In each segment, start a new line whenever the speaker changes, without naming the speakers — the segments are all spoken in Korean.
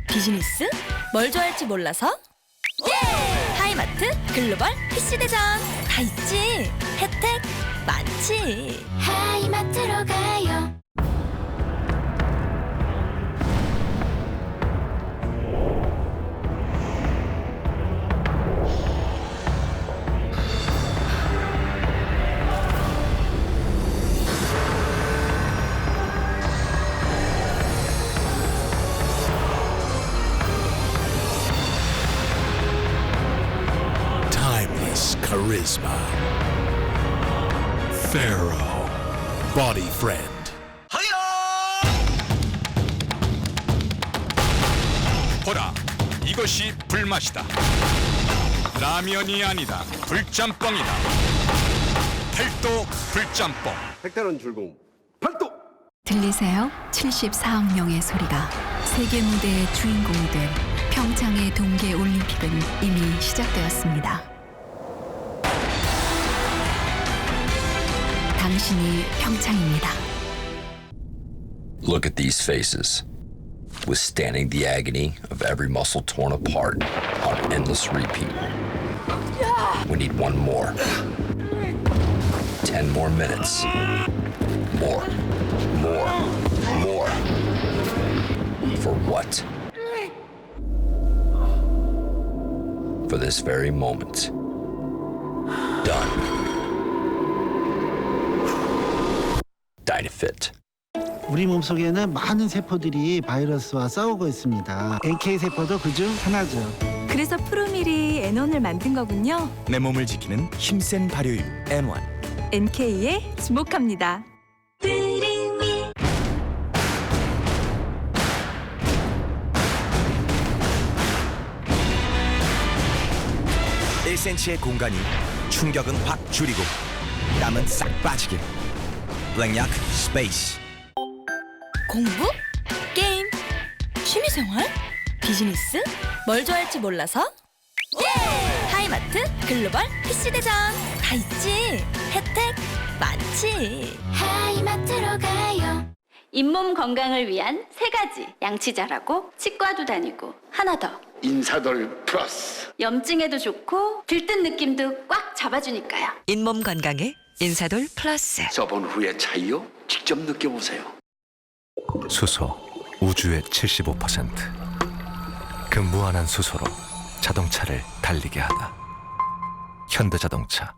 비즈니스? 뭘 좋아할지 몰라서? 하이마트 글로벌 PC대전 다 있지. 혜택 많지.
하이마트로 가요.
Timeless charisma. Pharaoh, body friend.
보라, 이것이 불맛이다. 라면이 아니다. 불짬뽕이다. 팔도 불짬뽕.
색다른 즐거움 팔도.
들리세요? 74억 명의 소리가 세계 무대의 주인공이 된 평창의 동계 올림픽은 이미 시작되었습니다. 당신이 평창입니다.
Look at these faces, withstanding the agony of every muscle torn apart on endless repeat. We need one more. 10 more minutes. More. For what? For this very moment. Done. Dynafit.
우리 몸속에는 많은 세포들이 바이러스와 싸우고 있습니다. NK 세포도 그중 하나죠.
그래서 프로밀이 N1을 만든 거군요.
내 몸을 지키는 힘센 발효유 N1.
NK에 주목합니다.
1cm의 공간이 충격은 확 줄이고 땀은 싹 빠지게. 블랙약 스페이스.
공부? 게임? 취미생활? 비즈니스? 뭘 좋아할지 몰라서? 하이마트 글로벌 PC대전 다 있지. 혜택 많지.
하이마트로 가요. 잇몸 건강을 위한 3가지. 양치 잘하고 치과도 다니고 하나 더.
인사돌 플러스.
염증에도 좋고 들뜬 느낌도 꽉 잡아주니까요.
잇몸 건강에 인사돌 플러스.
써본 후의 차이요? 직접 느껴보세요.
수소, 우주의 75%. 그 무한한 수소로 자동차를 달리게 하다. 현대자동차.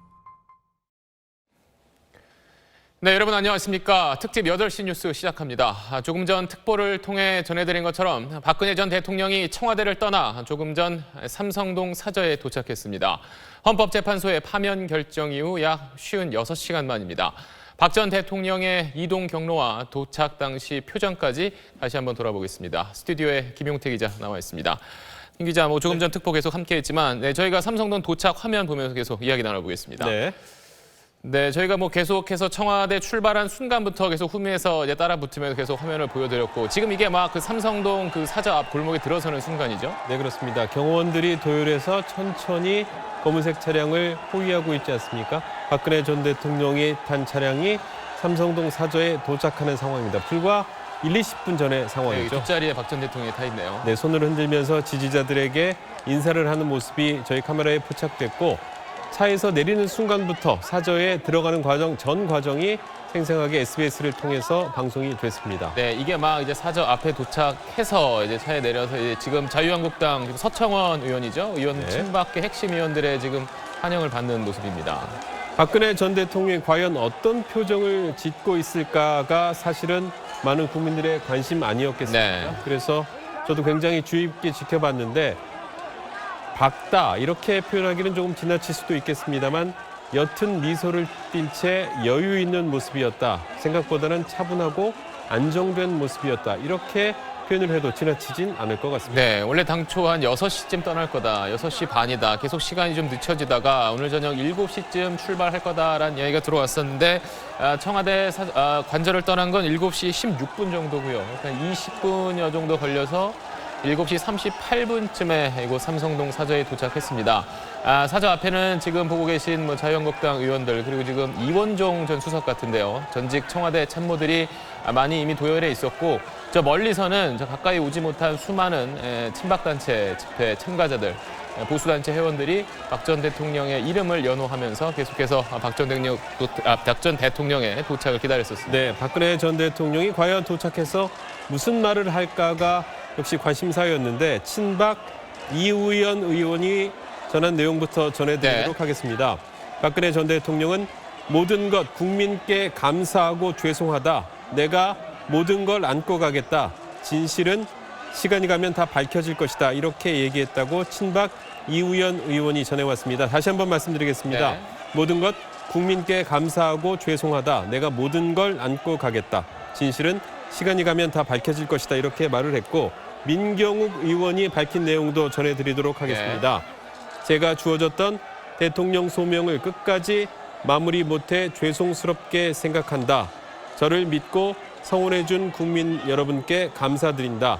네, 여러분 안녕하십니까. 특집 8시 뉴스 시작합니다. 조금 전 특보를 통해 전해드린 것처럼 박근혜 전 대통령이 청와대를 떠나 조금 전 삼성동 사저에 도착했습니다. 헌법재판소의 파면 결정 이후 약 56시간 만입니다. 박 전 대통령의 이동 경로와 도착 당시 표정까지 다시 한번 돌아보겠습니다. 스튜디오에 김용태 기자 나와 있습니다. 김 기자, 조금 전 특보 계속 함께했지만 저희가 삼성동 도착 화면 보면서 계속 이야기 나눠보겠습니다. 네, 저희가 계속해서 청와대 출발한 순간부터 계속 후미에서 따라 붙으면서 계속 화면을 보여드렸고 지금 이게 막 그 삼성동 그 사저 앞 골목에 들어서는 순간이죠?
네, 그렇습니다. 경호원들이 도열해서 천천히 검은색 차량을 호위하고 있지 않습니까? 박근혜 전 대통령이 탄 차량이 삼성동 사저에 도착하는 상황입니다. 불과 20분 전의 상황이죠.
네, 뒷자리에 박 전 대통령이 타 있네요.
네, 손을 흔들면서 지지자들에게 인사를 하는 모습이 저희 카메라에 포착됐고 차에서 내리는 순간부터 사저에 들어가는 전 과정이 생생하게 SBS를 통해서 방송이 됐습니다.
네, 이게 막 이제 사저 앞에 도착해서 이제 차에 내려서 이제 지금 자유한국당 지금 서청원 의원이죠. 의원 친박계 핵심 의원들의 지금 환영을 받는 모습입니다.
박근혜 전 대통령이 과연 어떤 표정을 짓고 있을까가 사실은 많은 국민들의 관심 아니었겠습니까?
네.
그래서 저도 굉장히 주의 깊게 지켜봤는데 밝다 이렇게 표현하기는 조금 지나칠 수도 있겠습니다만 옅은 미소를 띤 채 여유 있는 모습이었다. 생각보다는 차분하고 안정된 모습이었다. 이렇게 표현을 해도 지나치진 않을 것 같습니다.
네, 원래 당초 한 6시쯤 떠날 거다. 6시 반이다. 계속 시간이 좀 늦춰지다가 오늘 저녁 7시쯤 출발할 거다라는 이야기가 들어왔었는데 청와대 관저를 떠난 건 7시 16분 정도고요. 그러니까 20분여 정도 걸려서 7시 38분쯤에 이곳 삼성동 사저에 도착했습니다. 사저 앞에는 지금 보고 계신 자유한국당 의원들 그리고 지금 이원종 전 수석 같은데요. 전직 청와대 참모들이 많이 이미 도열해 있었고 저 멀리서는 저 가까이 오지 못한 수많은 친박단체 집회 참가자들, 보수단체 회원들이 박 전 대통령의 이름을 연호하면서 계속해서 박 전 대통령의 도착을 기다렸었습니다.
네, 박근혜 전 대통령이 과연 도착해서 무슨 말을 할까가 역시 관심사였는데 친박 이우연 의원이 전한 내용부터 전해드리도록 하겠습니다. 박근혜 전 대통령은 모든 것 국민께 감사하고 죄송하다. 내가 모든 걸 안고 가겠다. 진실은 시간이 가면 다 밝혀질 것이다. 이렇게 얘기했다고 친박 이우연 의원이 전해왔습니다. 다시 한번 말씀드리겠습니다. 모든 것 국민께 감사하고 죄송하다. 내가 모든 걸 안고 가겠다. 진실은 시간이 가면 다 밝혀질 것이다. 이렇게 말을 했고 민경욱 의원이 밝힌 내용도 전해드리도록 하겠습니다. 제가 주어졌던 대통령 소명을 끝까지 마무리 못해 죄송스럽게 생각한다. 저를 믿고 성원해준 국민 여러분께 감사드린다.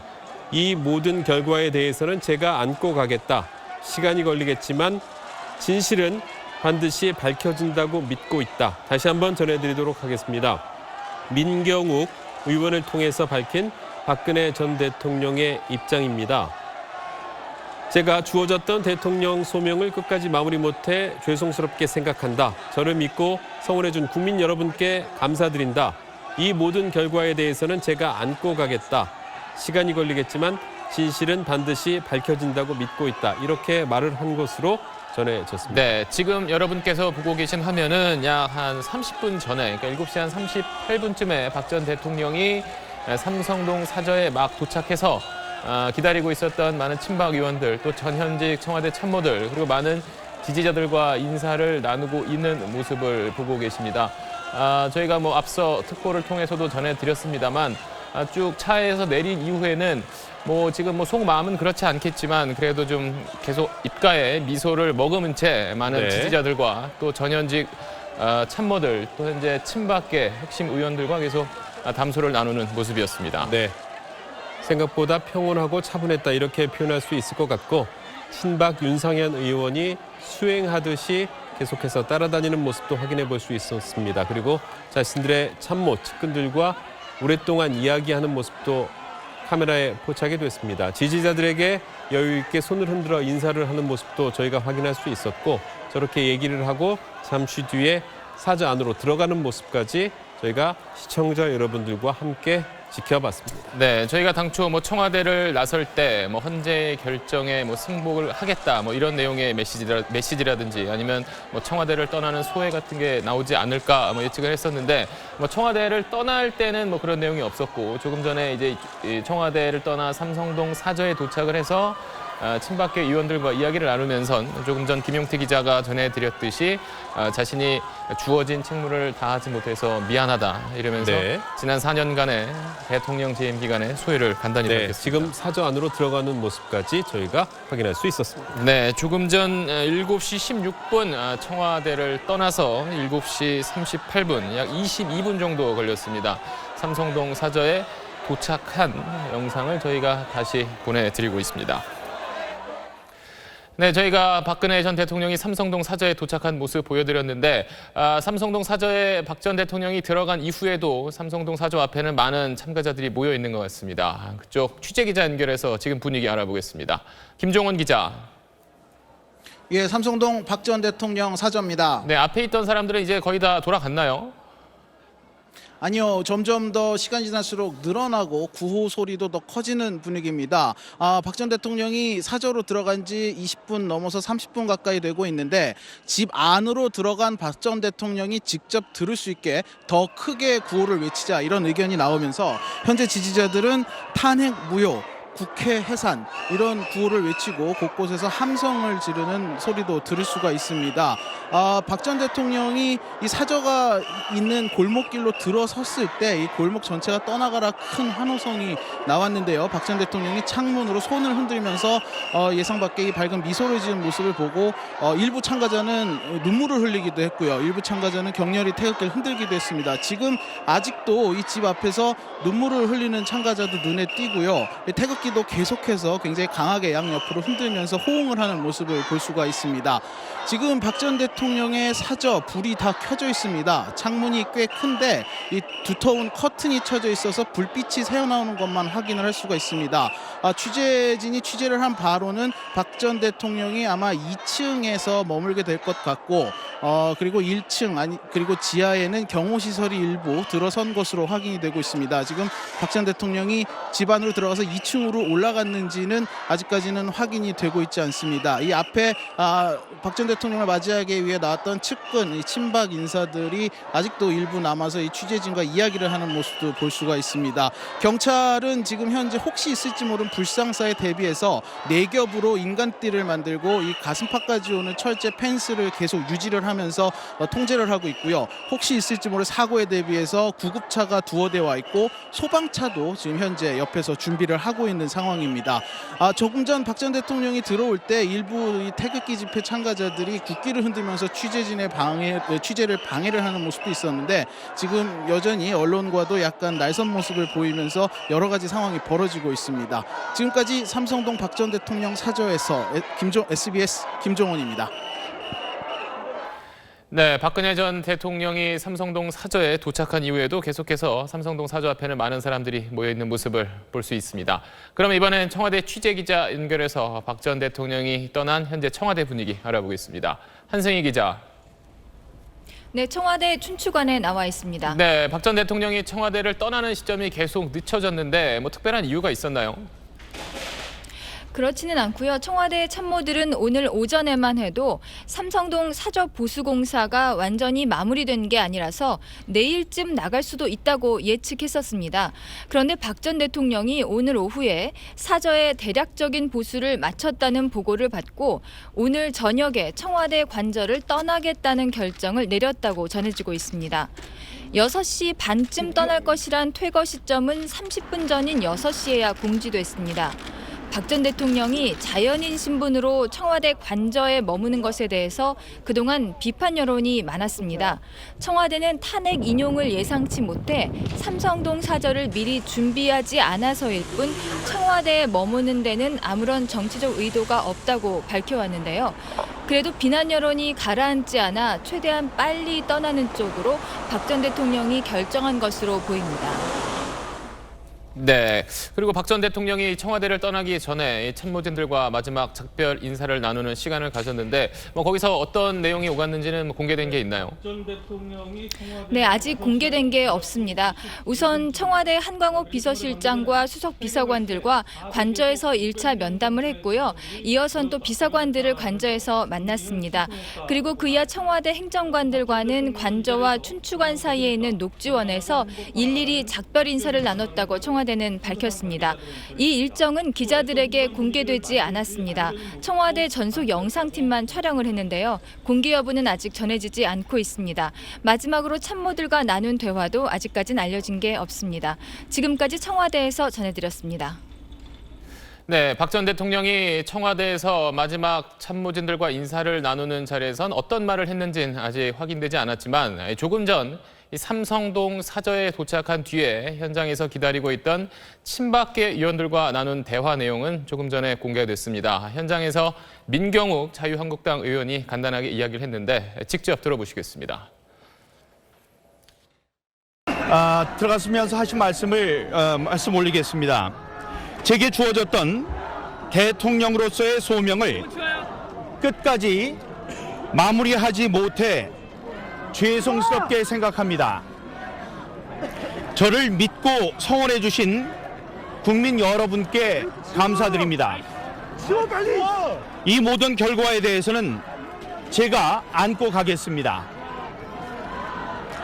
이 모든 결과에 대해서는 제가 안고 가겠다. 시간이 걸리겠지만 진실은 반드시 밝혀진다고 믿고 있다. 다시 한번 전해드리도록 하겠습니다. 민경욱 의원을 통해서 밝힌 박근혜 전 대통령의 입장입니다. 제가 주어졌던 대통령 소명을 끝까지 마무리 못해 죄송스럽게 생각한다. 저를 믿고 성원해준 국민 여러분께 감사드린다. 이 모든 결과에 대해서는 제가 안고 가겠다. 시간이 걸리겠지만 진실은 반드시 밝혀진다고 믿고 있다. 이렇게 말을 한 것으로 전해졌습니다.
네, 지금 여러분께서 보고 계신 화면은 약 한 30분 전에, 그러니까 7시 한 38분쯤에 박 전 대통령이 삼성동 사저에 막 도착해서 기다리고 있었던 많은 친박 의원들, 또 전현직 청와대 참모들, 그리고 많은 지지자들과 인사를 나누고 있는 모습을 보고 계십니다. 저희가 뭐 앞서 특보를 통해서도 전해드렸습니다만 쭉 차에서 내린 이후에는 뭐 지금 뭐 속마음은 그렇지 않겠지만 그래도 좀 계속 입가에 미소를 머금은 채 많은 지지자들과 또 전현직 참모들, 또 현재 친박계 핵심 의원들과 계속 담소를 나누는 모습이었습니다.
네, 생각보다 평온하고 차분했다 이렇게 표현할 수 있을 것 같고 친박 윤상현 의원이 수행하듯이 계속해서 따라다니는 모습도 확인해 볼 수 있었습니다. 그리고 자신들의 참모, 측근들과 오랫동안 이야기하는 모습도 카메라에 포착이 됐습니다. 지지자들에게 여유 있게 손을 흔들어 인사를 하는 모습도 저희가 확인할 수 있었고 저렇게 얘기를 하고 잠시 뒤에 사저 안으로 들어가는 모습까지 저희가 시청자 여러분들과 함께 지켜봤습니다.
네, 저희가 당초 뭐 청와대를 나설 때 뭐 헌재 결정에 뭐 승복을 하겠다 뭐 이런 내용의 메시지라든지 아니면 뭐 청와대를 떠나는 소회 같은 게 나오지 않을까 뭐 예측을 했었는데 뭐 청와대를 떠날 때는 뭐 그런 내용이 없었고 조금 전에 이제 청와대를 떠나 삼성동 사저에 도착을 해서 친박계 의원들과 이야기를 나누면서 조금 전 김용태 기자가 전해드렸듯이 자신이 주어진 책무를 다하지 못해서 미안하다 이러면서 지난 4년간의 대통령 재임 기간의 소회를 간단히 밝혔습니다.
지금 사저 안으로 들어가는 모습까지 저희가 확인할 수 있었습니다.
네, 조금 전 7시 16분 청와대를 떠나서 7시 38분, 약 22분 정도 걸렸습니다. 삼성동 사저에 도착한 영상을 저희가 다시 보내드리고 있습니다. 네, 저희가 박근혜 전 대통령이 삼성동 사저에 도착한 모습 보여드렸는데 삼성동 사저에 박 전 대통령이 들어간 이후에도 삼성동 사저 앞에는 많은 참가자들이 모여 있는 것 같습니다. 그쪽 취재기자 연결해서 지금 분위기 알아보겠습니다. 김종원 기자.
예, 삼성동 박 전 대통령 사저입니다.
네, 앞에 있던 사람들은 이제 거의 다 돌아갔나요?
아니요, 점점 더 시간이 지날수록 늘어나고 구호 소리도 더 커지는 분위기입니다. 박 전 대통령이 사저로 들어간 지 20분 넘어서 30분 가까이 되고 있는데 집 안으로 들어간 박 전 대통령이 직접 들을 수 있게 더 크게 구호를 외치자 이런 의견이 나오면서 현재 지지자들은 탄핵 무효, 국회 해산 이런 구호를 외치고 곳곳에서 함성을 지르는 소리도 들을 수가 있습니다. 박 전 대통령이 이 사저가 있는 골목길로 들어섰을 때 이 골목 전체가 떠나가라 큰 환호성이 나왔는데요. 박 전 대통령이 창문으로 손을 흔들면서 예상 밖의 밝은 미소를 지은 모습을 보고 일부 참가자는 눈물을 흘리기도 했고요. 일부 참가자는 격렬히 태극기를 흔들기도 했습니다. 지금 아직도 이 집 앞에서 눈물을 흘리는 참가자도 눈에 띄고요. 태극기 태극기도 계속해서 굉장히 강하게 양옆으로 흔들면서 호응을 하는 모습을 볼 수가 있습니다. 지금 박 전 대통령의 사저 불이 다 켜져 있습니다. 창문이 꽤 큰데 이 두터운 커튼이 쳐져 있어서 불빛이 새어나오는 것만 확인을 할 수가 있습니다. 취재진이 취재를 한 바로는 박 전 대통령이 아마 2층에서 머물게 될 것 같고 그리고 1층 그리고 지하에는 경호시설이 일부 들어선 것으로 확인이 되고 있습니다. 지금 박 전 대통령이 집 안으로 들어가서 2층으로 올라갔는지는 아직까지는 확인이 되고 있지 않습니다. 이 앞에 박 전 대통령을 맞이하기 위해 나왔던 측근 이 친박 인사들이 아직도 일부 남아서 이 취재진과 이야기를 하는 모습도 볼 수가 있습니다. 경찰은 지금 현재 혹시 있을지 모르는 불상사에 대비해서 4겹으로 인간띠를 만들고 이 가슴팍까지 오는 철제 펜스를 계속 유지를 하면서 통제를 하고 있고요. 혹시 있을지 모를 사고에 대비해서 구급차가 2대 와 있고 소방차도 지금 현재 옆에서 준비를 하고 있는 상황입니다. 조금 전 박 전 대통령이 들어올 때 일부 이 태극기 집회 참가자들이 국기를 흔들면서 취재진의 취재를 방해를 하는 모습도 있었는데 지금 여전히 언론과도 약간 날선 모습을 보이면서 여러 가지 상황이 벌어지고 있습니다. 지금까지 삼성동 박 전 대통령 사저에서 SBS 김종원입니다.
네, 박근혜 전 대통령이 삼성동 사저에 도착한 이후에도 계속해서 삼성동 사저 앞에는 많은 사람들이 모여있는 모습을 볼 수 있습니다. 그럼 이번엔 청와대 취재기자 연결해서 박 전 대통령이 떠난 현재 청와대 분위기 알아보겠습니다. 한승희 기자.
네, 청와대 춘추관에 나와 있습니다.
네, 박 전 대통령이 청와대를 떠나는 시점이 계속 늦춰졌는데 특별한 이유가 있었나요?
그렇지는 않고요. 청와대 참모들은 오늘 오전에만 해도 삼성동 사저 보수공사가 완전히 마무리된 게 아니라서 내일쯤 나갈 수도 있다고 예측했었습니다. 그런데 박 전 대통령이 오늘 오후에 사저의 대략적인 보수를 마쳤다는 보고를 받고 오늘 저녁에 청와대 관저를 떠나겠다는 결정을 내렸다고 전해지고 있습니다. 6시 반쯤 떠날 것이란 퇴거 시점은 30분 전인 6시에야 공지됐습니다. 박 전 대통령이 자연인 신분으로 청와대 관저에 머무는 것에 대해서 그동안 비판 여론이 많았습니다. 청와대는 탄핵 인용을 예상치 못해 삼성동 사저를 미리 준비하지 않아서일 뿐 청와대에 머무는 데는 아무런 정치적 의도가 없다고 밝혀왔는데요. 그래도 비난 여론이 가라앉지 않아 최대한 빨리 떠나는 쪽으로 박 전 대통령이 결정한 것으로 보입니다.
네, 그리고 박 전 대통령이 청와대를 떠나기 전에 참모진들과 마지막 작별 인사를 나누는 시간을 가졌는데 거기서 어떤 내용이 오갔는지는 공개된 게 있나요?
네, 아직 공개된 게 없습니다. 우선 청와대 한광옥 비서실장과 수석 비서관들과 관저에서 1차 면담을 했고요. 이어선 또 비서관들을 관저에서 만났습니다. 그리고 그이하 청와대 행정관들과는 관저와 춘추관 사이에 있는 녹지원에서 일일이 작별 인사를 나눴다고 청와대는 밝혔습니다. 이 일정은 기자들에게 공개되지 않았습니다. 청와대 전속 영상팀만 촬영을 했는데요. 공개 여부는 아직 전해지지 않고 있습니다. 마지막으로 참모들과 나눈 대화도 아직까지는 알려진 게 없습니다. 지금까지 청와대에서 전해드렸습니다.
네, 박 전 대통령이 청와대에서 마지막 참모진들과 인사를 나누는 자리에선 어떤 말을 했는지는 아직 확인되지 않았지만 조금 전 삼성동 사저에 도착한 뒤에 현장에서 기다리고 있던 친박계 의원들과 나눈 대화 내용은 조금 전에 공개됐습니다. 현장에서 민경욱 자유한국당 의원이 간단하게 이야기를 했는데 직접 들어보시겠습니다.
들어가시면서 하신 말씀 올리겠습니다. 제게 주어졌던 대통령으로서의 소명을 끝까지 마무리하지 못해 죄송스럽게 생각합니다. 저를 믿고 성원해 주신 국민 여러분께 감사드립니다. 이 모든 결과에 대해서는 제가 안고 가겠습니다.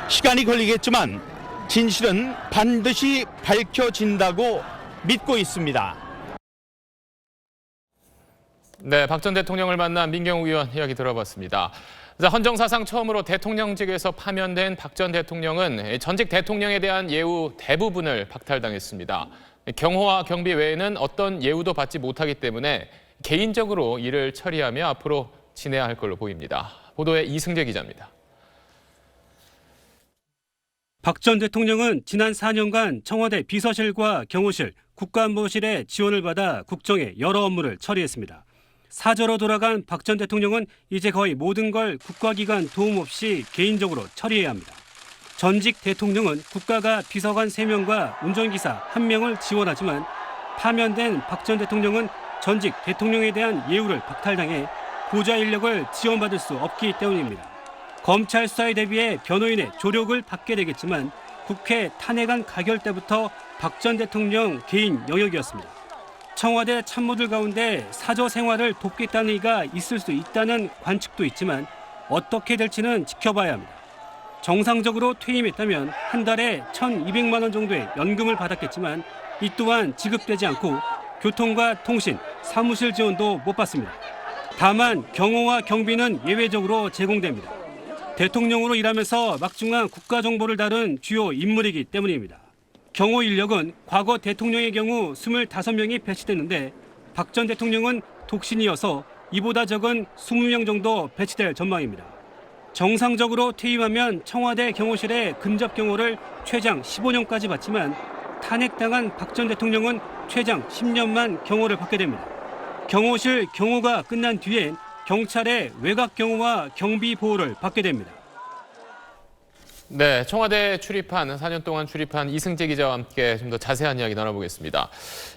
시간이 걸리겠지만 진실은 반드시 밝혀진다고 믿고 있습니다.
네, 박 전 대통령을 만난 민경욱 의원 이야기 들어봤습니다. 헌정사상 처음으로 대통령직에서 파면된 박 전 대통령은 전직 대통령에 대한 예우 대부분을 박탈당했습니다. 경호와 경비 외에는 어떤 예우도 받지 못하기 때문에 개인적으로 일을 처리하며 앞으로 지내야 할 걸로 보입니다. 보도에 이승재 기자입니다.
박 전 대통령은 지난 4년간 청와대 비서실과 경호실, 국가안보실의 지원을 받아 국정의 여러 업무를 처리했습니다. 사저로 돌아간 박 전 대통령은 이제 거의 모든 걸 국가기관 도움 없이 개인적으로 처리해야 합니다. 전직 대통령은 국가가 비서관 3명과 운전기사 1명을 지원하지만 파면된 박 전 대통령은 전직 대통령에 대한 예우를 박탈당해 보좌 인력을 지원받을 수 없기 때문입니다. 검찰 수사에 대비해 변호인의 조력을 받게 되겠지만 국회 탄핵안 가결 때부터 박 전 대통령 개인 영역이었습니다. 청와대 참모들 가운데 사저 생활을 돕겠다는 이가 있을 수 있다는 관측도 있지만 어떻게 될지는 지켜봐야 합니다. 정상적으로 퇴임했다면 한 달에 1,200만 원 정도의 연금을 받았겠지만 이 또한 지급되지 않고 교통과 통신, 사무실 지원도 못 받습니다. 다만 경호와 경비는 예외적으로 제공됩니다. 대통령으로 일하면서 막중한 국가정보를 다룬 주요 인물이기 때문입니다. 경호 인력은 과거 대통령의 경우 25명이 배치됐는데 박 전 대통령은 독신이어서 이보다 적은 20명 정도 배치될 전망입니다. 정상적으로 퇴임하면 청와대 경호실의 근접 경호를 최장 15년까지 받지만 탄핵당한 박 전 대통령은 최장 10년만 경호를 받게 됩니다. 경호실 경호가 끝난 뒤엔 경찰의 외곽 경호와 경비 보호를 받게 됩니다.
네, 청와대 출입한 4년 동안 출입한 이승재 기자와 함께 좀 더 자세한 이야기 나눠보겠습니다.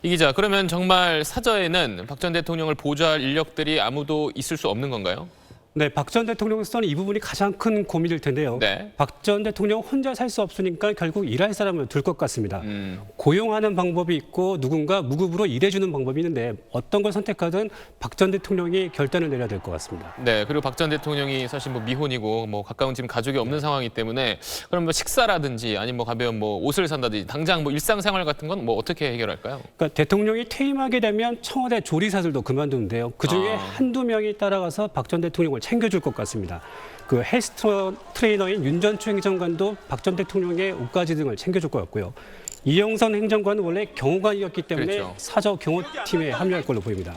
이 기자, 그러면 정말 사저에는 박 전 대통령을 보좌할 인력들이 아무도 있을 수 없는 건가요?
네, 박 전 대통령으로서는 이 부분이 가장 큰 고민일 텐데요.
네.
박 전 대통령 혼자 살 수 없으니까 결국 일할 사람을 둘 것 같습니다. 고용하는 방법이 있고 누군가 무급으로 일해주는 방법이 있는데 어떤 걸 선택하든 박 전 대통령이 결단을 내려야 될 것 같습니다.
네, 그리고 박 전 대통령이 사실 뭐 미혼이고 뭐 가까운 지금 가족이 없는 상황이기 때문에 그럼 뭐 식사라든지 아니면 뭐 가벼운 뭐 옷을 산다든지 당장 뭐 일상생활 같은 건 뭐 어떻게 해결할까요?
그러니까 대통령이 퇴임하게 되면 청와대 조리사들도 그만두는데요. 그중에 한두 명이 따라가서 박 전 대통령을 챙겨줄 것 같습니다. 그 헬스 트레이너인 윤 전추 행정관도 박 전 대통령의 옷가지 등을 챙겨줄 것 같고요. 이영선 행정관은 원래 경호관이었기 때문에
그렇죠.
사저 경호팀에 합류할 걸로 보입니다.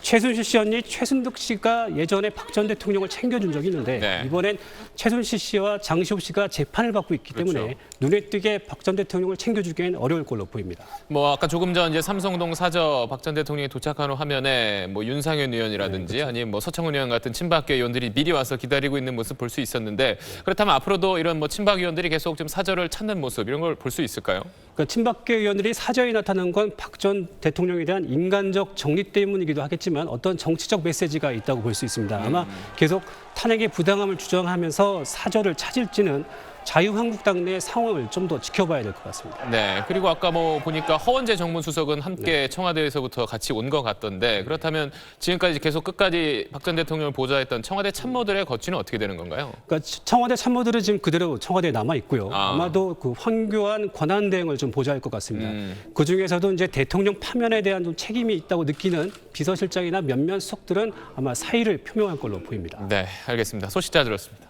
최순실 씨 언니 최순득 씨가 예전에 박 전 대통령을 챙겨준 적이 있는데
네.
이번엔 최순실 씨와 장시호 씨가 재판을 받고 있기 때문에
그렇죠.
눈에 띄게 박 전 대통령을 챙겨주기엔 어려울 걸로 보입니다.
뭐 아까 조금 전 이제 삼성동 사저 박 전 대통령이 도착한 후 화면에 뭐 윤상현 의원이라든지
그렇죠.
아니면 뭐 서청원 의원 같은 친박계 의원들이 미리 와서 기다리고 있는 모습 볼 수 있었는데 그렇다면 앞으로도 이런 뭐 친박 의원들이 계속 좀 사저를 찾는 모습 이런 걸 볼 수 있을까요?
그러니까 친박계 의원들이 사저에 나타난 건 박 전 대통령에 대한 인간적 정리 때문이기도 하겠지만 어떤 정치적 메시지가 있다고 볼 수 있습니다. 아마 계속 탄핵의 부당함을 주장하면서 사저를 찾을지는 자유한국당 내 상황을 좀 더 지켜봐야 될 것 같습니다.
네, 그리고 아까 뭐 보니까 허원재 정무수석은 함께 청와대에서부터 같이 온 것 같던데 그렇다면 지금까지 계속 끝까지 박 전 대통령을 보좌했던 청와대 참모들의 거취는 어떻게 되는 건가요?
그러니까 청와대 참모들은 지금 그대로 청와대에 남아 있고요. 아마도 그 황교안 권한 대행을 좀 보좌할 것 같습니다. 그 중에서도 이제 대통령 파면에 대한 좀 책임이 있다고 느끼는 비서실장이나 몇몇 수석들은 아마 사의를 표명할 걸로 보입니다.
네, 알겠습니다. 소식 잘 들었습니다.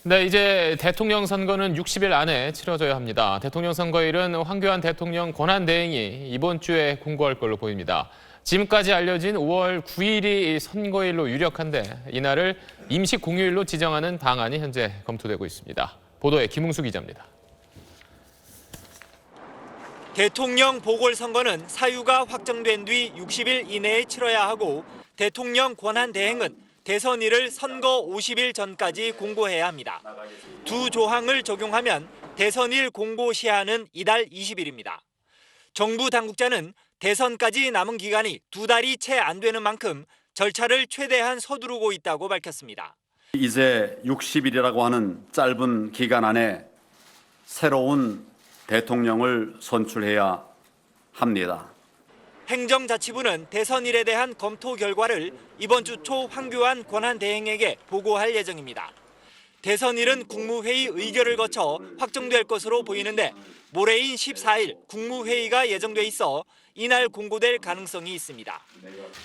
네, 이제 대통령 선거는 60일 안에 치러져야 합니다. 대통령 선거일은 황교안 대통령 권한대행이 이번 주에 공고할 걸로 보입니다. 지금까지 알려진 5월 9일이 선거일로 유력한데 이날을 임시 공휴일로 지정하는 방안이 현재 검토되고 있습니다. 보도에 김웅수 기자입니다.
대통령 보궐선거는 사유가 확정된 뒤 60일 이내에 치러야 하고 대통령 권한대행은 대선일을 선거 50일 전까지 공고해야 합니다. 두 조항을 적용하면 대선일 공고 시한은 이달 20일입니다. 정부 당국자는 대선까지 남은 기간이 2달이 채 안 되는 만큼 절차를 최대한 서두르고 있다고 밝혔습니다.
이제 60일이라고 하는 짧은 기간 안에 새로운 대통령을 선출해야 합니다.
행정자치부는 대선일에 대한 검토 결과를 이번 주 초 황교안 권한대행에게 보고할 예정입니다. 대선일은 국무회의 의결을 거쳐 확정될 것으로 보이는데 모레인 14일 국무회의가 예정돼 있어 이날 공고될 가능성이 있습니다.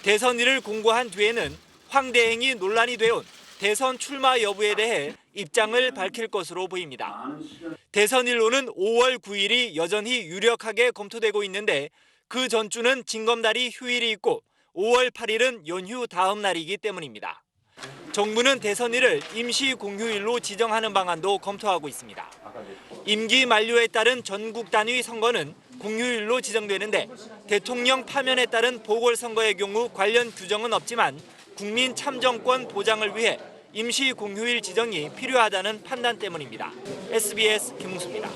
대선일을 공고한 뒤에는 황 대행이 논란이 되온 대선 출마 여부에 대해 입장을 밝힐 것으로 보입니다. 대선일로는 5월 9일이 여전히 유력하게 검토되고 있는데 그 전주는 징검다리 휴일이 있고 5월 8일은 연휴 다음 날이기 때문입니다. 정부는 대선일을 임시 공휴일로 지정하는 방안도 검토하고 있습니다. 임기 만료에 따른 전국 단위 선거는 공휴일로 지정되는데 대통령 파면에 따른 보궐선거의 경우 관련 규정은 없지만 국민 참정권 보장을 위해 임시 공휴일 지정이 필요하다는 판단 때문입니다. SBS 김웅수입니다.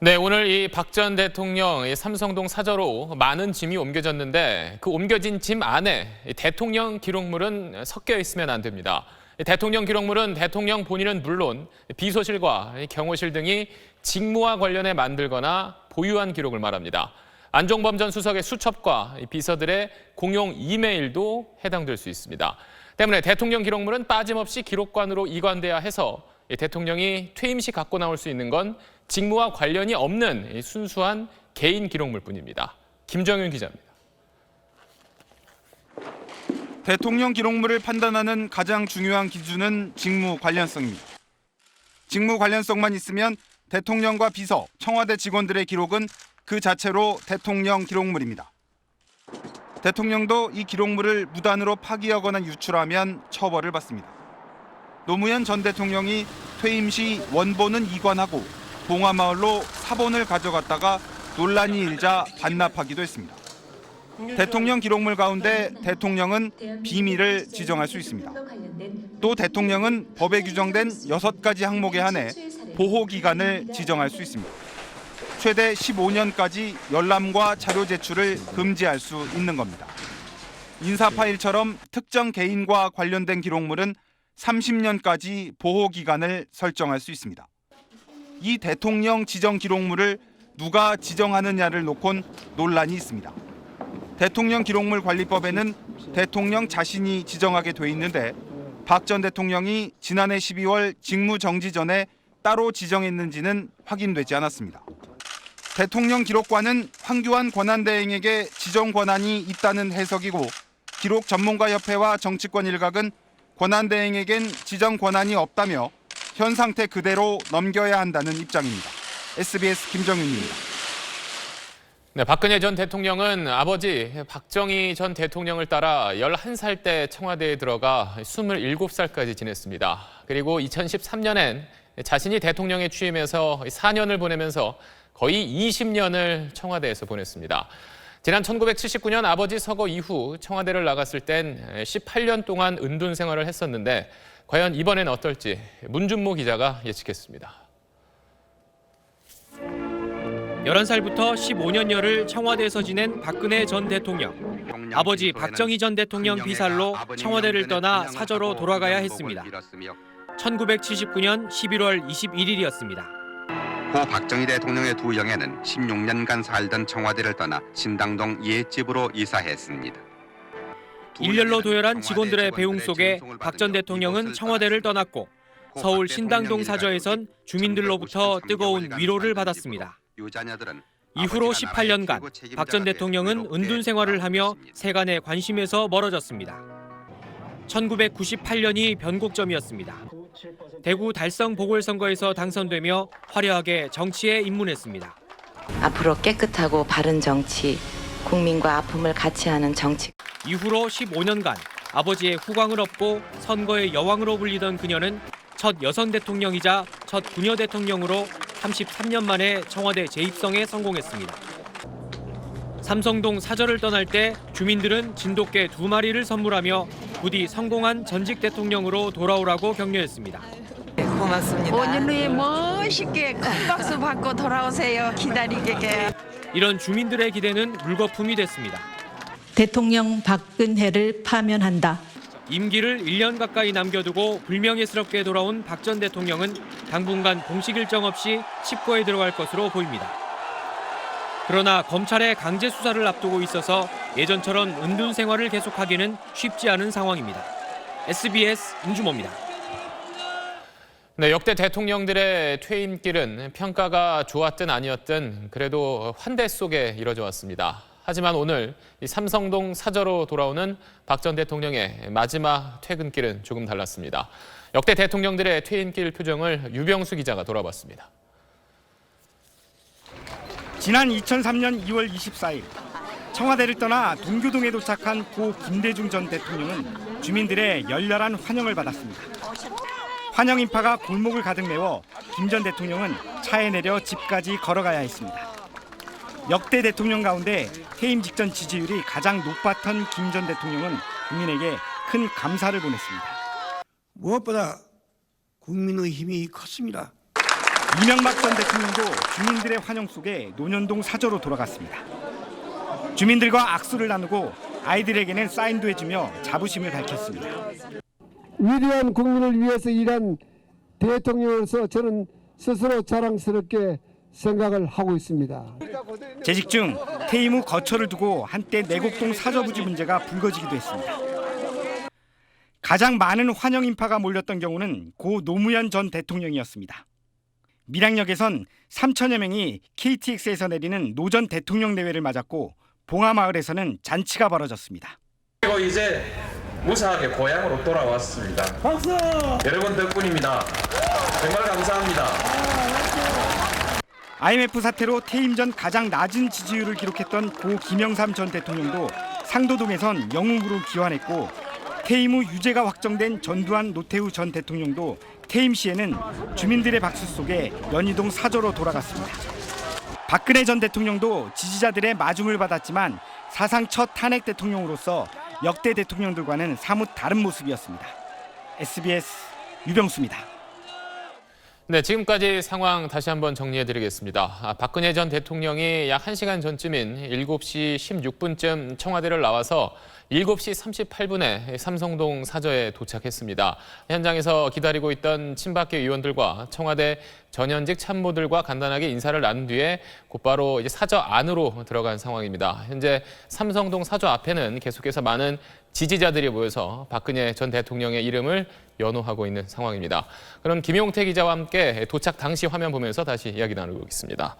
네, 오늘 이 박 전 대통령 삼성동 사저로 많은 짐이 옮겨졌는데 그 옮겨진 짐 안에 대통령 기록물은 섞여 있으면 안 됩니다. 대통령 기록물은 대통령 본인은 물론 비서실과 경호실 등이 직무와 관련해 만들거나 보유한 기록을 말합니다. 안종범 전 수석의 수첩과 비서들의 공용 이메일도 해당될 수 있습니다. 때문에 대통령 기록물은 빠짐없이 기록관으로 이관돼야 해서 대통령이 퇴임 시 갖고 나올 수 있는 건 직무와 관련이 없는 순수한 개인 기록물뿐입니다. 김정윤 기자입니다.
대통령 기록물을 판단하는 가장 중요한 기준은 직무 관련성입니다. 직무 관련성만 있으면 대통령과 비서, 청와대 직원들의 기록은 그 자체로 대통령 기록물입니다. 대통령도 이 기록물을 무단으로 파기하거나 유출하면 처벌을 받습니다. 노무현 전 대통령이 퇴임 시 원본은 이관하고 봉화마을로 사본을 가져갔다가 논란이 일자 반납하기도 했습니다. 대통령 기록물 가운데 대통령은 비밀을 지정할 수 있습니다. 또 대통령은 법에 규정된 6가지 항목에 한해 보호기간을 지정할 수 있습니다. 최대 15년까지 열람과 자료 제출을 금지할 수 있는 겁니다. 인사 파일처럼 특정 개인과 관련된 기록물은 30년까지 보호기간을 설정할 수 있습니다. 이 대통령 지정 기록물을 누가 지정하느냐를 놓곤 논란이 있습니다. 대통령 기록물 관리법에는 대통령 자신이 지정하게 돼 있는데 박 전 대통령이 지난해 12월 직무 정지 전에 따로 지정했는지는 확인되지 않았습니다. 대통령 기록관은 황교안 권한대행에게 지정 권한이 있다는 해석이고 기록 전문가협회와 정치권 일각은 권한대행에겐 지정 권한이 없다며 현 상태 그대로 넘겨야 한다는 입장입니다. SBS 김정윤입니다.
네, 박근혜 전 대통령은 아버지 박정희 전 대통령을 따라 11살 때 청와대에 들어가 27살까지 지냈습니다. 그리고 2013년엔 자신이 대통령에 취임해서 4년을 보내면서 거의 20년을 청와대에서 보냈습니다. 지난 1979년 아버지 서거 이후 청와대를 나갔을 땐 18년 동안 은둔 생활을 했었는데 과연 이번엔 어떨지 문준모 기자가 예측했습니다.
11살부터 15년여를 청와대에서 지낸 박근혜 전 대통령. 아버지 박정희 전 대통령 비살로 청와대를 떠나 사저로 돌아가야 했습니다. 1979년 11월 21일이었습니다.
고 박정희 대통령의 두 형에는 16년간 살던 청와대를 떠나 신당동 옛집으로 이사했습니다.
일렬로 도열한 직원들의 배웅 속에 박 전 대통령은 청와대를 떠났고 서울 신당동 사저에선 주민들로부터 뜨거운 위로를 받았습니다. 이후로 18년간 박 전 대통령은 은둔 생활을 하며 세간의 관심에서 멀어졌습니다. 1998년이 변곡점이었습니다. 대구 달성 보궐선거에서 당선되며 화려하게 정치에 입문했습니다.
앞으로 깨끗하고 바른 정치, 국민과 아픔을 같이 하는 정치.
이후로 15년간 아버지의 후광을 얻고 선거의 여왕으로 불리던 그녀는 첫 여성 대통령이자 첫 부녀 대통령으로 33년 만에 청와대 재입성에 성공했습니다. 삼성동 사저를 떠날 때 주민들은 진돗개 2마리를 선물하며 부디 성공한 전직 대통령으로 돌아오라고 격려했습니다.
고맙습니다. 5년 후에 멋있게 큰 박수 받고 돌아오세요. 기다리게.
이런 주민들의 기대는 물거품이 됐습니다.
대통령 박근혜를 파면한다.
임기를 1년 가까이 남겨두고 불명예스럽게 돌아온 박 전 대통령은 당분간 공식 일정 없이 칩거에 들어갈 것으로 보입니다. 그러나 검찰의 강제 수사를 앞두고 있어서 예전처럼 은둔 생활을 계속하기는 쉽지 않은 상황입니다. SBS 임주모입니다.
네, 역대 대통령들의 퇴임길은 평가가 좋았든 아니었든 그래도 환대 속에 이뤄져 왔습니다. 하지만 오늘 이 삼성동 사저로 돌아오는 박 전 대통령의 마지막 퇴근길은 조금 달랐습니다. 역대 대통령들의 퇴임길 표정을 유병수 기자가 돌아봤습니다.
지난 2003년 2월 24일 청와대를 떠나 동교동에 도착한 고 김대중 전 대통령은 주민들의 열렬한 환영을 받았습니다. 환영 인파가 골목을 가득 메워 김 전 대통령은 차에 내려 집까지 걸어가야 했습니다. 역대 대통령 가운데 퇴임 직전 지지율이 가장 높았던 김 전 대통령은 국민에게 큰 감사를 보냈습니다.
무엇보다 국민의 힘이 컸습니다.
이명박 전 대통령도 주민들의 환영 속에 논현동 사저로 돌아갔습니다. 주민들과 악수를 나누고 아이들에게는 사인도 해주며 자부심을 밝혔습니다.
위대한 국민을 위해서 일한 대통령으로서 저는 스스로 자랑스럽게 생각을 하고 있습니다.
재직 중 퇴임 후 거처를 두고 한때 내곡동 사저부지 문제가 불거지기도 했습니다. 가장 많은 환영 인파가 몰렸던 경우는 고 노무현 전 대통령이었습니다. 밀양역에선 3천여 명이 KTX에서 내리는 노 전 대통령 내외를 맞았고 봉하마을에서는 잔치가 벌어졌습니다.
그리고 이제 무사하게 고향으로 돌아왔습니다. 박수! 여러분 덕분입니다. 정말 감사합니다.
IMF 사태로 퇴임 전 가장 낮은 지지율을 기록했던 고 김영삼 전 대통령도 상도동에선 영웅으로 기환했고 퇴임 후 유죄가 확정된 전두환 노태우 전 대통령도 퇴임 시에는 주민들의 박수 속에 연희동 사저로 돌아갔습니다. 박근혜 전 대통령도 지지자들의 마중을 받았지만 사상 첫 탄핵 대통령으로서 역대 대통령들과는 사뭇 다른 모습이었습니다. SBS 유병수입니다.
네, 지금까지 상황 다시 한번 정리해드리겠습니다. 박근혜 전 대통령이 약 1시간 전쯤인 7시 16분쯤 청와대를 나와서 7시 38분에 삼성동 사저에 도착했습니다. 현장에서 기다리고 있던 친박계 의원들과 청와대 전현직 참모들과 간단하게 인사를 나눈 뒤에 곧바로 이제 사저 안으로 들어간 상황입니다. 현재 삼성동 사저 앞에는 계속해서 많은 지지자들이 모여서 박근혜 전 대통령의 이름을 연호하고 있는 상황입니다. 그럼 김용태 기자와 함께 도착 당시 화면 보면서 다시 이야기 나누고 있습니다.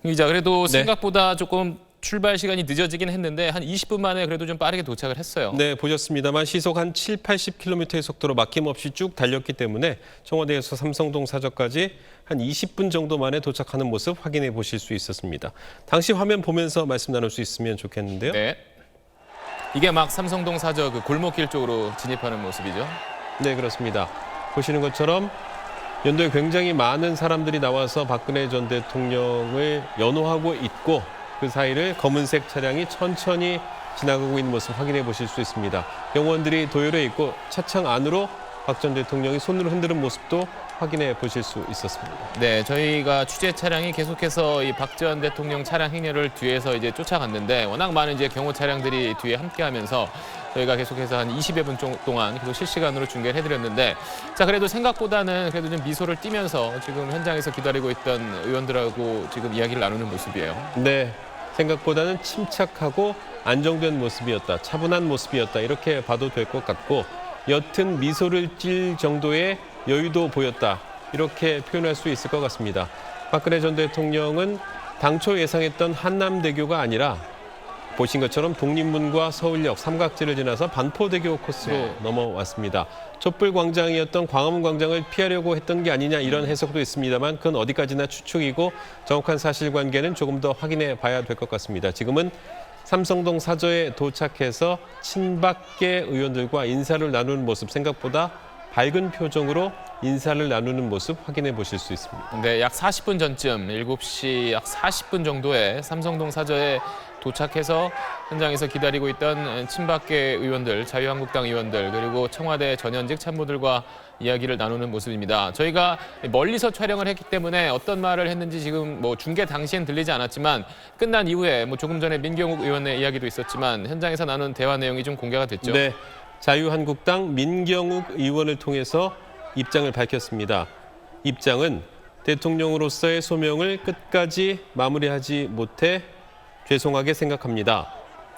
기자, 그래도 생각보다 조금 출발 시간이 늦어지긴 했는데 한 20분 만에 그래도 좀 빠르게 도착을 했어요.
네, 보셨습니다만 시속 한 70-80km의 속도로 막힘없이 쭉 달렸기 때문에 청와대에서 삼성동 사저까지 한 20분 정도 만에 도착하는 모습 확인해 보실 수 있었습니다. 당시 화면 보면서 말씀 나눌 수 있으면 좋겠는데요.
네. 이게 막 삼성동 사저 그 골목길 쪽으로 진입하는 모습이죠.
네, 그렇습니다. 보시는 것처럼 연도에 굉장히 많은 사람들이 나와서 박근혜 전 대통령을 연호하고 있고 그 사이를 검은색 차량이 천천히 지나가고 있는 모습 확인해 보실 수 있습니다. 경호원들이 도열해 있고 차창 안으로 박 전 대통령이 손으로 흔드는 모습도 확인해 보실 수 있었습니다.
네, 저희가 취재 차량이 계속해서 이 박 전 대통령 차량 행렬을 뒤에서 이제 쫓아갔는데 워낙 많은 이제 경호 차량들이 뒤에 함께하면서 저희가 계속해서 한 20여 분 동안 계속 실시간으로 중계를 해드렸는데 자, 그래도 생각보다는 그래도 좀 미소를 띠면서 지금 현장에서 기다리고 있던 의원들하고 지금 이야기를 나누는 모습이에요.
네, 생각보다는 침착하고 안정된 모습이었다, 차분한 모습이었다 이렇게 봐도 될 것 같고 옅은 미소를 띌 정도의 여유도 보였다 이렇게 표현할 수 있을 것 같습니다. 박근혜 전 대통령은 당초 예상했던 한남대교가 아니라 보신 것처럼 독립문과 서울역 삼각지를 지나서 반포대교 코스로 넘어왔습니다. 촛불광장이었던 광화문 광장을 피하려고 했던 게 아니냐 이런 해석도 있습니다만 그건 어디까지나 추측이고 정확한 사실관계는 조금 더 확인해 봐야 될 것 같습니다. 지금은 삼성동 사저에 도착해서 친박계 의원들과 인사를 나누는 모습 생각보다 밝은 표정으로 인사를 나누는 모습 확인해 보실 수 있습니다.
네, 약 40분 전쯤 7시 약 40분 정도에 삼성동 사저에 도착해서 현장에서 기다리고 있던 친박계 의원들, 자유한국당 의원들 그리고 청와대 전현직 참모들과 이야기를 나누는 모습입니다. 저희가 멀리서 촬영을 했기 때문에 어떤 말을 했는지 지금 뭐 중계 당시엔 들리지 않았지만 끝난 이후에 뭐 조금 전에 민경욱 의원의 이야기도 있었지만 현장에서 나눈 대화 내용이 좀 공개가 됐죠.
네, 자유한국당 민경욱 의원을 통해서 입장을 밝혔습니다. 입장은 대통령으로서의 소명을 끝까지 마무리하지 못해 죄송하게 생각합니다.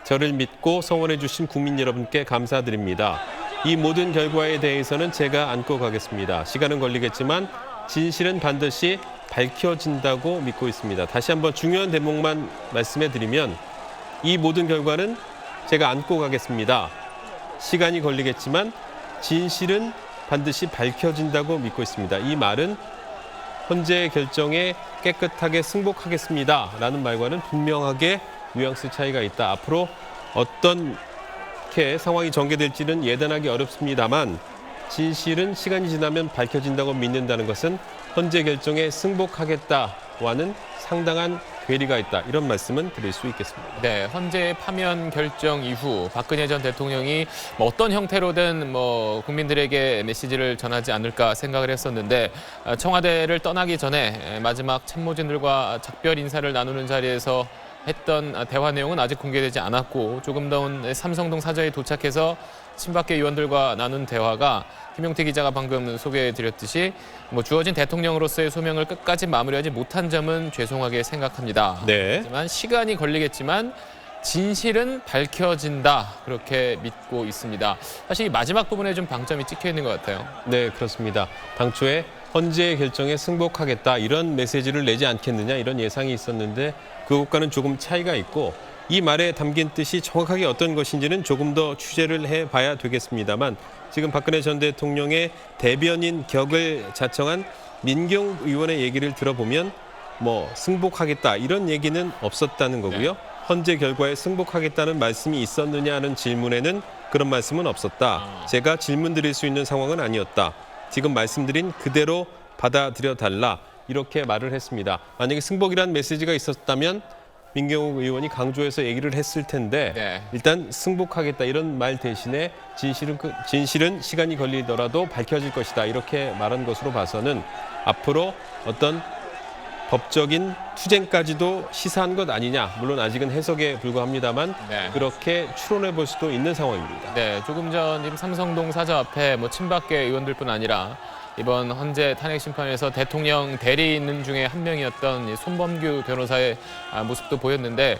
저를 믿고 성원해 주신 국민 여러분께 감사드립니다. 이 모든 결과에 대해서는 제가 안고 가겠습니다. 시간은 걸리겠지만 진실은 반드시 밝혀진다고 믿고 있습니다. 다시 한번 중요한 대목만 말씀해 드리면 이 모든 결과는 제가 안고 가겠습니다. 시간이 걸리겠지만 진실은 반드시 밝혀진다고 믿고 있습니다. 이 말은 헌재의 결정에 깨끗하게 승복하겠습니다. 라는 말과는 분명하게 뉘앙스 차이가 있다. 앞으로 어떻게 상황이 전개될지는 예단하기 어렵습니다만 진실은 시간이 지나면 밝혀진다고 믿는다는 것은 헌재 결정에 승복하겠다와는 상당한 괴리가 있다. 이런 말씀은 드릴 수 있겠습니다.
네, 헌재 파면 결정 이후 박근혜 전 대통령이 어떤 형태로든 국민들에게 메시지를 전하지 않을까 생각을 했었는데 청와대를 떠나기 전에 마지막 참모진들과 작별 인사를 나누는 자리에서 했던 대화 내용은 아직 공개되지 않았고 조금 더 삼성동 사저에 도착해서 친박계 의원들과 나눈 대화가 김용태 기자가 방금 소개해드렸듯이 주어진 대통령으로서의 소명을 끝까지 마무리하지 못한 점은 죄송하게 생각합니다.
네.
하지만 시간이 걸리겠지만 진실은 밝혀진다 그렇게 믿고 있습니다. 사실 이 마지막 부분에 좀 방점이 찍혀 있는 것 같아요.
네, 그렇습니다. 당초에 헌재의 결정에 승복하겠다 이런 메시지를 내지 않겠느냐 이런 예상이 있었는데 그것과는 조금 차이가 있고 이 말에 담긴 뜻이 정확하게 어떤 것인지는 조금 더 취재를 해봐야 되겠습니다만 지금 박근혜 전 대통령의 대변인 격을 자청한 민경 의원의 얘기를 들어보면 승복하겠다 이런 얘기는 없었다는 거고요. 헌재 결과에 승복하겠다는 말씀이 있었느냐 하는 질문에는 그런 말씀은 없었다. 제가 질문 드릴 수 있는 상황은 아니었다. 지금 말씀드린 그대로 받아들여 달라. 이렇게 말을 했습니다. 만약에 승복이라는 메시지가 있었다면 민경욱 의원이 강조해서 얘기를 했을 텐데 일단 승복하겠다 이런 말 대신에 진실은 시간이 걸리더라도 밝혀질 것이다. 이렇게 말한 것으로 봐서는 앞으로 어떤 법적인 투쟁까지도 시사한 것 아니냐. 물론 아직은 해석에 불과합니다만 그렇게 추론해 볼 수도 있는 상황입니다.
네, 조금 전 지금 삼성동 사저 앞에 친박계 의원들뿐 아니라 이번 헌재 탄핵 심판에서 대통령 대리인 중에 한 명이었던 손범규 변호사의 모습도 보였는데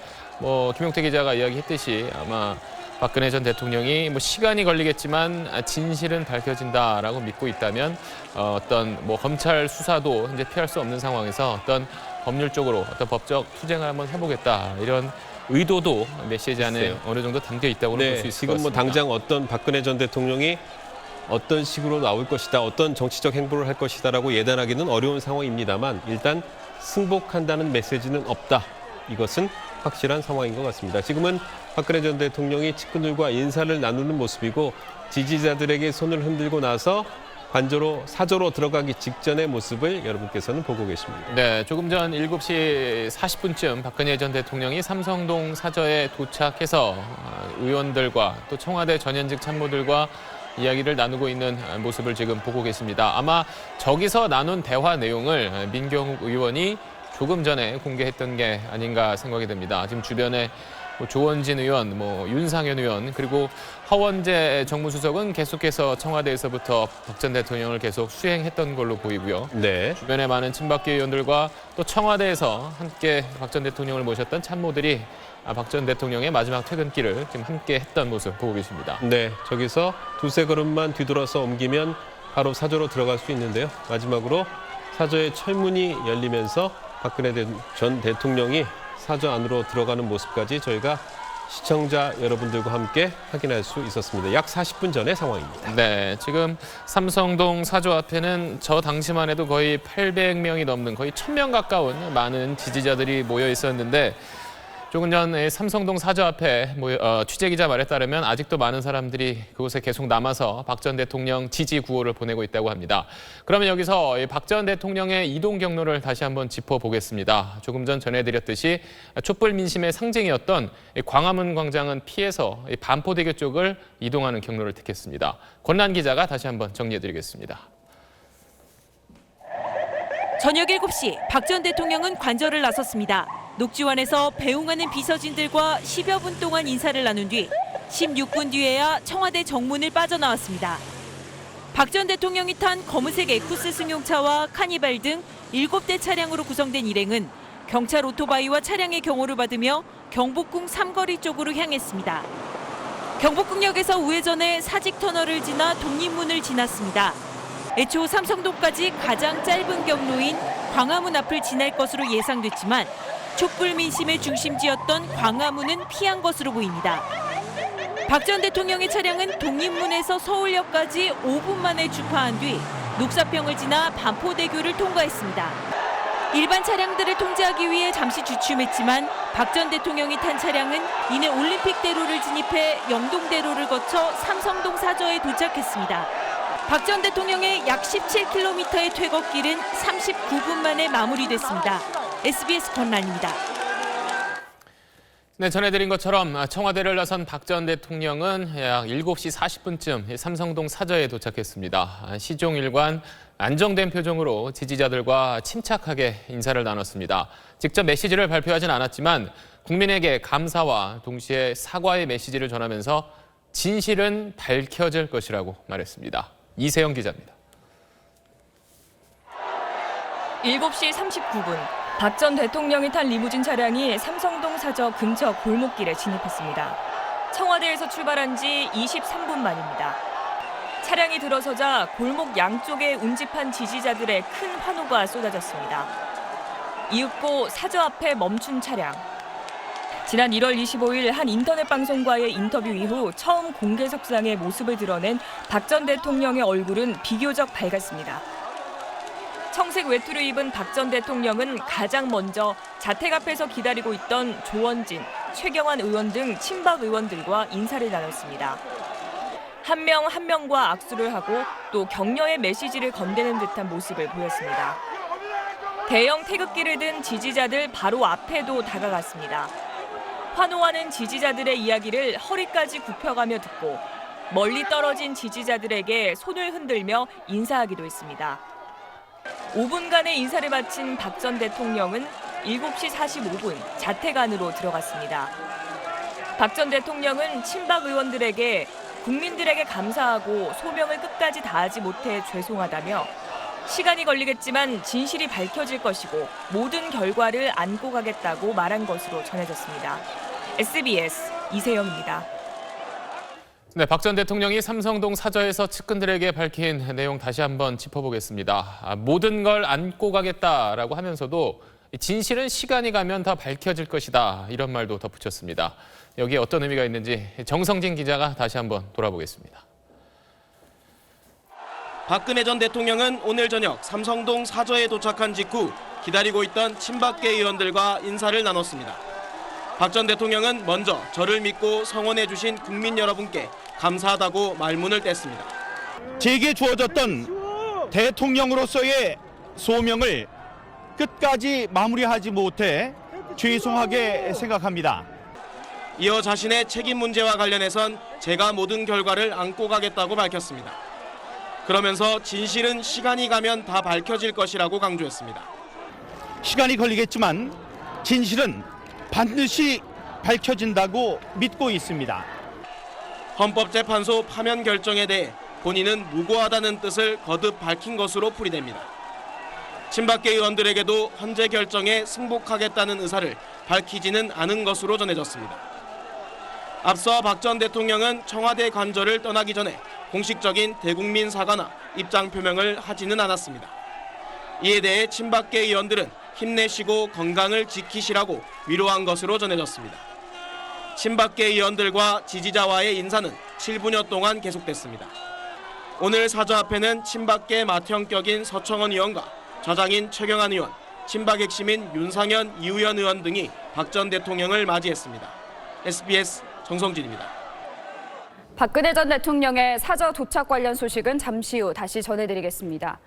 김용태 기자가 이야기했듯이 아마 박근혜 전 대통령이 시간이 걸리겠지만 진실은 밝혀진다라고 믿고 있다면 어떤 검찰 수사도 이제 피할 수 없는 상황에서 어떤 법률적으로 어떤 법적 투쟁을 한번 해보겠다 이런 의도도 메시지 안에 어느 정도 담겨 있다고 볼 수 있을 것
지금
같습니다.
당장 어떤 박근혜 전 대통령이 어떤 식으로 나올 것이다, 어떤 정치적 행보를 할 것이다라고 예단하기는 어려운 상황입니다만 일단 승복한다는 메시지는 없다. 이것은 확실한 상황인 것 같습니다. 지금은 박근혜 전 대통령이 측근들과 인사를 나누는 모습이고 지지자들에게 손을 흔들고 나서 사저로 들어가기 직전의 모습을 여러분께서는 보고 계십니다.
네, 조금 전 7시 40분쯤 박근혜 전 대통령이 삼성동 사저에 도착해서 의원들과 또 청와대 전현직 참모들과 이야기를 나누고 있는 모습을 지금 보고 계십니다. 아마 저기서 나눈 대화 내용을 민경욱 의원이 조금 전에 공개했던 게 아닌가 생각이 됩니다. 지금 주변에 조원진 의원, 윤상현 의원 그리고 허원재 정무수석은 계속해서 청와대에서부터 박 전 대통령을 계속 수행했던 걸로 보이고요. 주변에 많은 친박계 의원들과 또 청와대에서 함께 박 전 대통령을 모셨던 참모들이 박 전 대통령의 마지막 퇴근길을 지금 함께 했던 모습 보고 계십니다.
네, 저기서 두세 걸음만 뒤돌아서 옮기면 바로 사저로 들어갈 수 있는데요. 마지막으로 사저의 철문이 열리면서 박근혜 전 대통령이 사저 안으로 들어가는 모습까지 저희가 시청자 여러분들과 함께 확인할 수 있었습니다. 약 40분 전의 상황입니다.
네, 지금 삼성동 사저 앞에는 저 당시만 해도 거의 800명이 넘는 거의 1000명 가까운 많은 지지자들이 모여 있었는데 조금 전 삼성동 사저 앞에 취재기자 말에 따르면 아직도 많은 사람들이 그곳에 계속 남아서 박 전 대통령 지지 구호를 보내고 있다고 합니다. 그러면 여기서 박 전 대통령의 이동 경로를 다시 한번 짚어보겠습니다. 조금 전 전해드렸듯이 촛불 민심의 상징이었던 광화문 광장은 피해서 반포대교 쪽을 이동하는 경로를 택했습니다. 권란 기자가 다시 한번 정리해드리겠습니다.
저녁 7시 박 전 대통령은 관저를 나섰습니다. 녹지원에서 배웅하는 비서진들과 10여 분 동안 인사를 나눈 뒤 16분 뒤에야 청와대 정문을 빠져나왔습니다. 박 전 대통령이 탄 검은색 에쿠스 승용차와 카니발 등 7대 차량으로 구성된 일행은 경찰 오토바이와 차량의 경호를 받으며 경복궁 삼거리 쪽으로 향했습니다. 경복궁역에서 우회전해 사직터널을 지나 독립문을 지났습니다. 애초 삼성동까지 가장 짧은 경로인 광화문 앞을 지날 것으로 예상됐지만 촛불 민심의 중심지였던 광화문은 피한 것으로 보입니다. 박 전 대통령의 차량은 독립문에서 서울역까지 5분 만에 주파한 뒤 녹사평을 지나 반포대교를 통과했습니다. 일반 차량들을 통제하기 위해 잠시 주춤했지만 박 전 대통령이 탄 차량은 이내 올림픽대로를 진입해 영동대로를 거쳐 삼성동 사저에 도착했습니다. 박 전 대통령의 약 17km의 퇴거길은 39분 만에 마무리됐습니다. SBS 권란입니다.
네, 전해드린 것처럼 청와대를 나선 박 전 대통령은 약 7시 40분쯤 삼성동 사저에 도착했습니다. 시종일관 안정된 표정으로 지지자들과 침착하게 인사를 나눴습니다. 직접 메시지를 발표하진 않았지만 국민에게 감사와 동시에 사과의 메시지를 전하면서 진실은 밝혀질 것이라고 말했습니다. 이세영 기자입니다.
7시 39분. 박 전 대통령이 탄 리무진 차량이 삼성동 사저 근처 골목길에 진입했습니다. 청와대에서 출발한 지 23분 만입니다. 차량이 들어서자 골목 양쪽에 운집한 지지자들의 큰 환호가 쏟아졌습니다. 이윽고 사저 앞에 멈춘 차량. 지난 1월 25일 한 인터넷 방송과의 인터뷰 이후 처음 공개석상에 모습을 드러낸 박 전 대통령의 얼굴은 비교적 밝았습니다. 청색 외투를 입은 박 전 대통령은 가장 먼저 자택 앞에서 기다리고 있던 조원진, 최경환 의원 등 친박 의원들과 인사를 나눴습니다. 한 명 한 명과 악수를 하고 또 격려의 메시지를 건네는 듯한 모습을 보였습니다. 대형 태극기를 든 지지자들 바로 앞에도 다가갔습니다. 환호하는 지지자들의 이야기를 허리까지 굽혀가며 듣고 멀리 떨어진 지지자들에게 손을 흔들며 인사하기도 했습니다. 5분간의 인사를 마친 박 전 대통령은 7시 45분 자택 안으로 들어갔습니다. 박 전 대통령은 친박 의원들에게 국민들에게 감사하고 소명을 끝까지 다하지 못해 죄송하다며 시간이 걸리겠지만 진실이 밝혀질 것이고 모든 결과를 안고 가겠다고 말한 것으로 전해졌습니다. SBS 이세영입니다.
네, 박 전 대통령이 삼성동 사저에서 측근들에게 밝힌 내용 다시 한번 짚어보겠습니다. 모든 걸 안고 가겠다라고 하면서도 진실은 시간이 가면 다 밝혀질 것이다. 이런 말도 덧붙였습니다. 여기에 어떤 의미가 있는지 정성진 기자가 다시 한번 돌아보겠습니다.
박근혜 전 대통령은 오늘 저녁 삼성동 사저에 도착한 직후 기다리고 있던 친박계 의원들과 인사를 나눴습니다. 박 전 대통령은 먼저 저를 믿고 성원해 주신 국민 여러분께 감사하다고 말문을 뗐습니다.
제게 주어졌던 대통령으로서의 소명을 끝까지 마무리하지 못해 죄송하게 생각합니다.
이어 자신의 책임 문제와 관련해선 제가 모든 결과를 안고 가겠다고 밝혔습니다. 그러면서 진실은 시간이 가면 다 밝혀질 것이라고 강조했습니다.
시간이 걸리겠지만 진실은 반드시 밝혀진다고 믿고 있습니다.
헌법재판소 파면 결정에 대해 본인은 무고하다는 뜻을 거듭 밝힌 것으로 풀이됩니다. 친박계 의원들에게도 헌재 결정에 승복하겠다는 의사를 밝히지는 않은 것으로 전해졌습니다. 앞서 박 전 대통령은 청와대 관저를 떠나기 전에 공식적인 대국민 사과나 입장 표명을 하지는 않았습니다. 이에 대해 친박계 의원들은 힘내시고 건강을 지키시라고 위로한 것으로 전해졌습니다. 친박계 의원들과 지지자와의 인사는 7분여 동안 계속됐습니다. 오늘 사저 앞에는 친박계 맏형격인 서청원 의원과 좌장인 최경환 의원, 친박 핵심인 윤상현, 이우현 의원 등이 박 전 대통령을 맞이했습니다. SBS 정성진입니다.
박근혜 전 대통령의 사저 도착 관련 소식은 잠시 후 다시 전해드리겠습니다.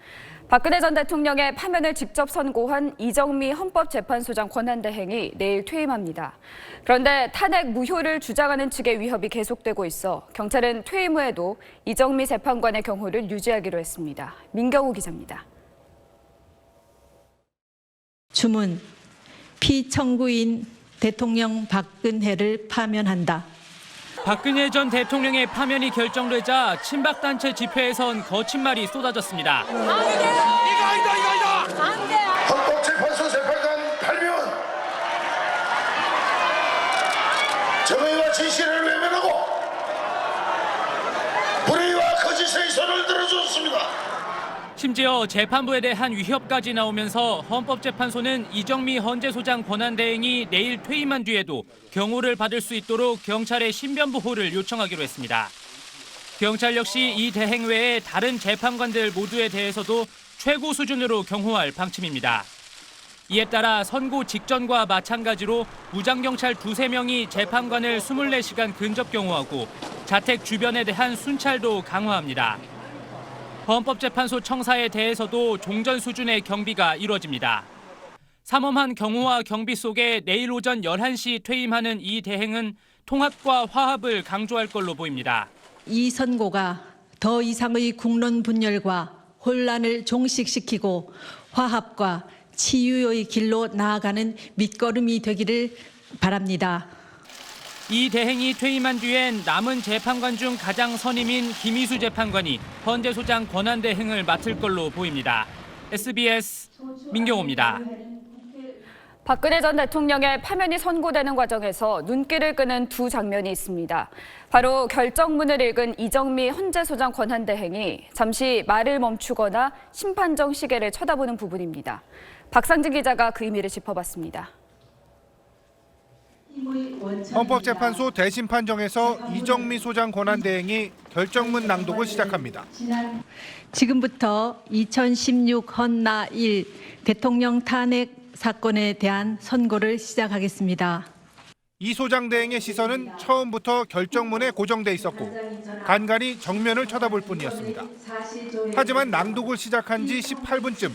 박근혜 전 대통령의 파면을 직접 선고한 이정미 헌법재판소장 권한대행이 내일 퇴임합니다. 그런데 탄핵 무효를 주장하는 측의 위협이 계속되고 있어 경찰은 퇴임 후에도 이정미 재판관의 경호를 유지하기로 했습니다. 민경우 기자입니다.
주문, 피청구인 대통령 박근혜를 파면한다.
박근혜 전 대통령의 파면이 결정되자 친박단체 집회에선 거친 말이 쏟아졌습니다.
이거 아니다. 헌법재판소 재판관 발면. 정의와 진실을 외면하고 불의와 거짓의 손을 들어줬습니다.
심지어 재판부에 대한 위협까지 나오면서 헌법재판소는 이정미 헌재소장 권한대행이 내일 퇴임한 뒤에도 경호를 받을 수 있도록 경찰의 신변 보호를 요청하기로 했습니다. 경찰 역시 이 대행 외에 다른 재판관들 모두에 대해서도 최고 수준으로 경호할 방침입니다. 이에 따라 선고 직전과 마찬가지로 무장경찰 2~3명이 재판관을 24시간 근접 경호하고 자택 주변에 대한 순찰도 강화합니다. 헌법재판소 청사에 대해서도 종전 수준의 경비가 이루어집니다.
삼엄한 경호와 경비 속에 내일 오전 11시 퇴임하는 이 대행은 통합과 화합을 강조할 걸로 보입니다.
이 선고가 더 이상의 국론 분열과 혼란을 종식시키고 화합과 치유의 길로 나아가는 밑거름이 되기를 바랍니다.
이 대행이 퇴임한 뒤엔 남은 재판관 중 가장 선임인 김희수 재판관이 헌재소장 권한대행을 맡을 걸로 보입니다. SBS 민경호입니다.
박근혜 전 대통령의 파면이 선고되는 과정에서 눈길을 끄는 두 장면이 있습니다. 바로 결정문을 읽은 이정미 헌재소장 권한대행이 잠시 말을 멈추거나 심판정 시계를 쳐다보는 부분입니다. 박상진 기자가 그 의미를 짚어봤습니다.
헌법재판소 대심판정에서 이정미 소장 권한대행이 결정문 낭독을 시작합니다.
지금부터 2016 헌나 1 대통령 탄핵 사건에 대한 선고를 시작하겠습니다.
이 소장 대행의 시선은 처음부터 결정문에 고정돼 있었고 간간히 정면을 쳐다볼 뿐이었습니다. 하지만 낭독을 시작한 지 18분쯤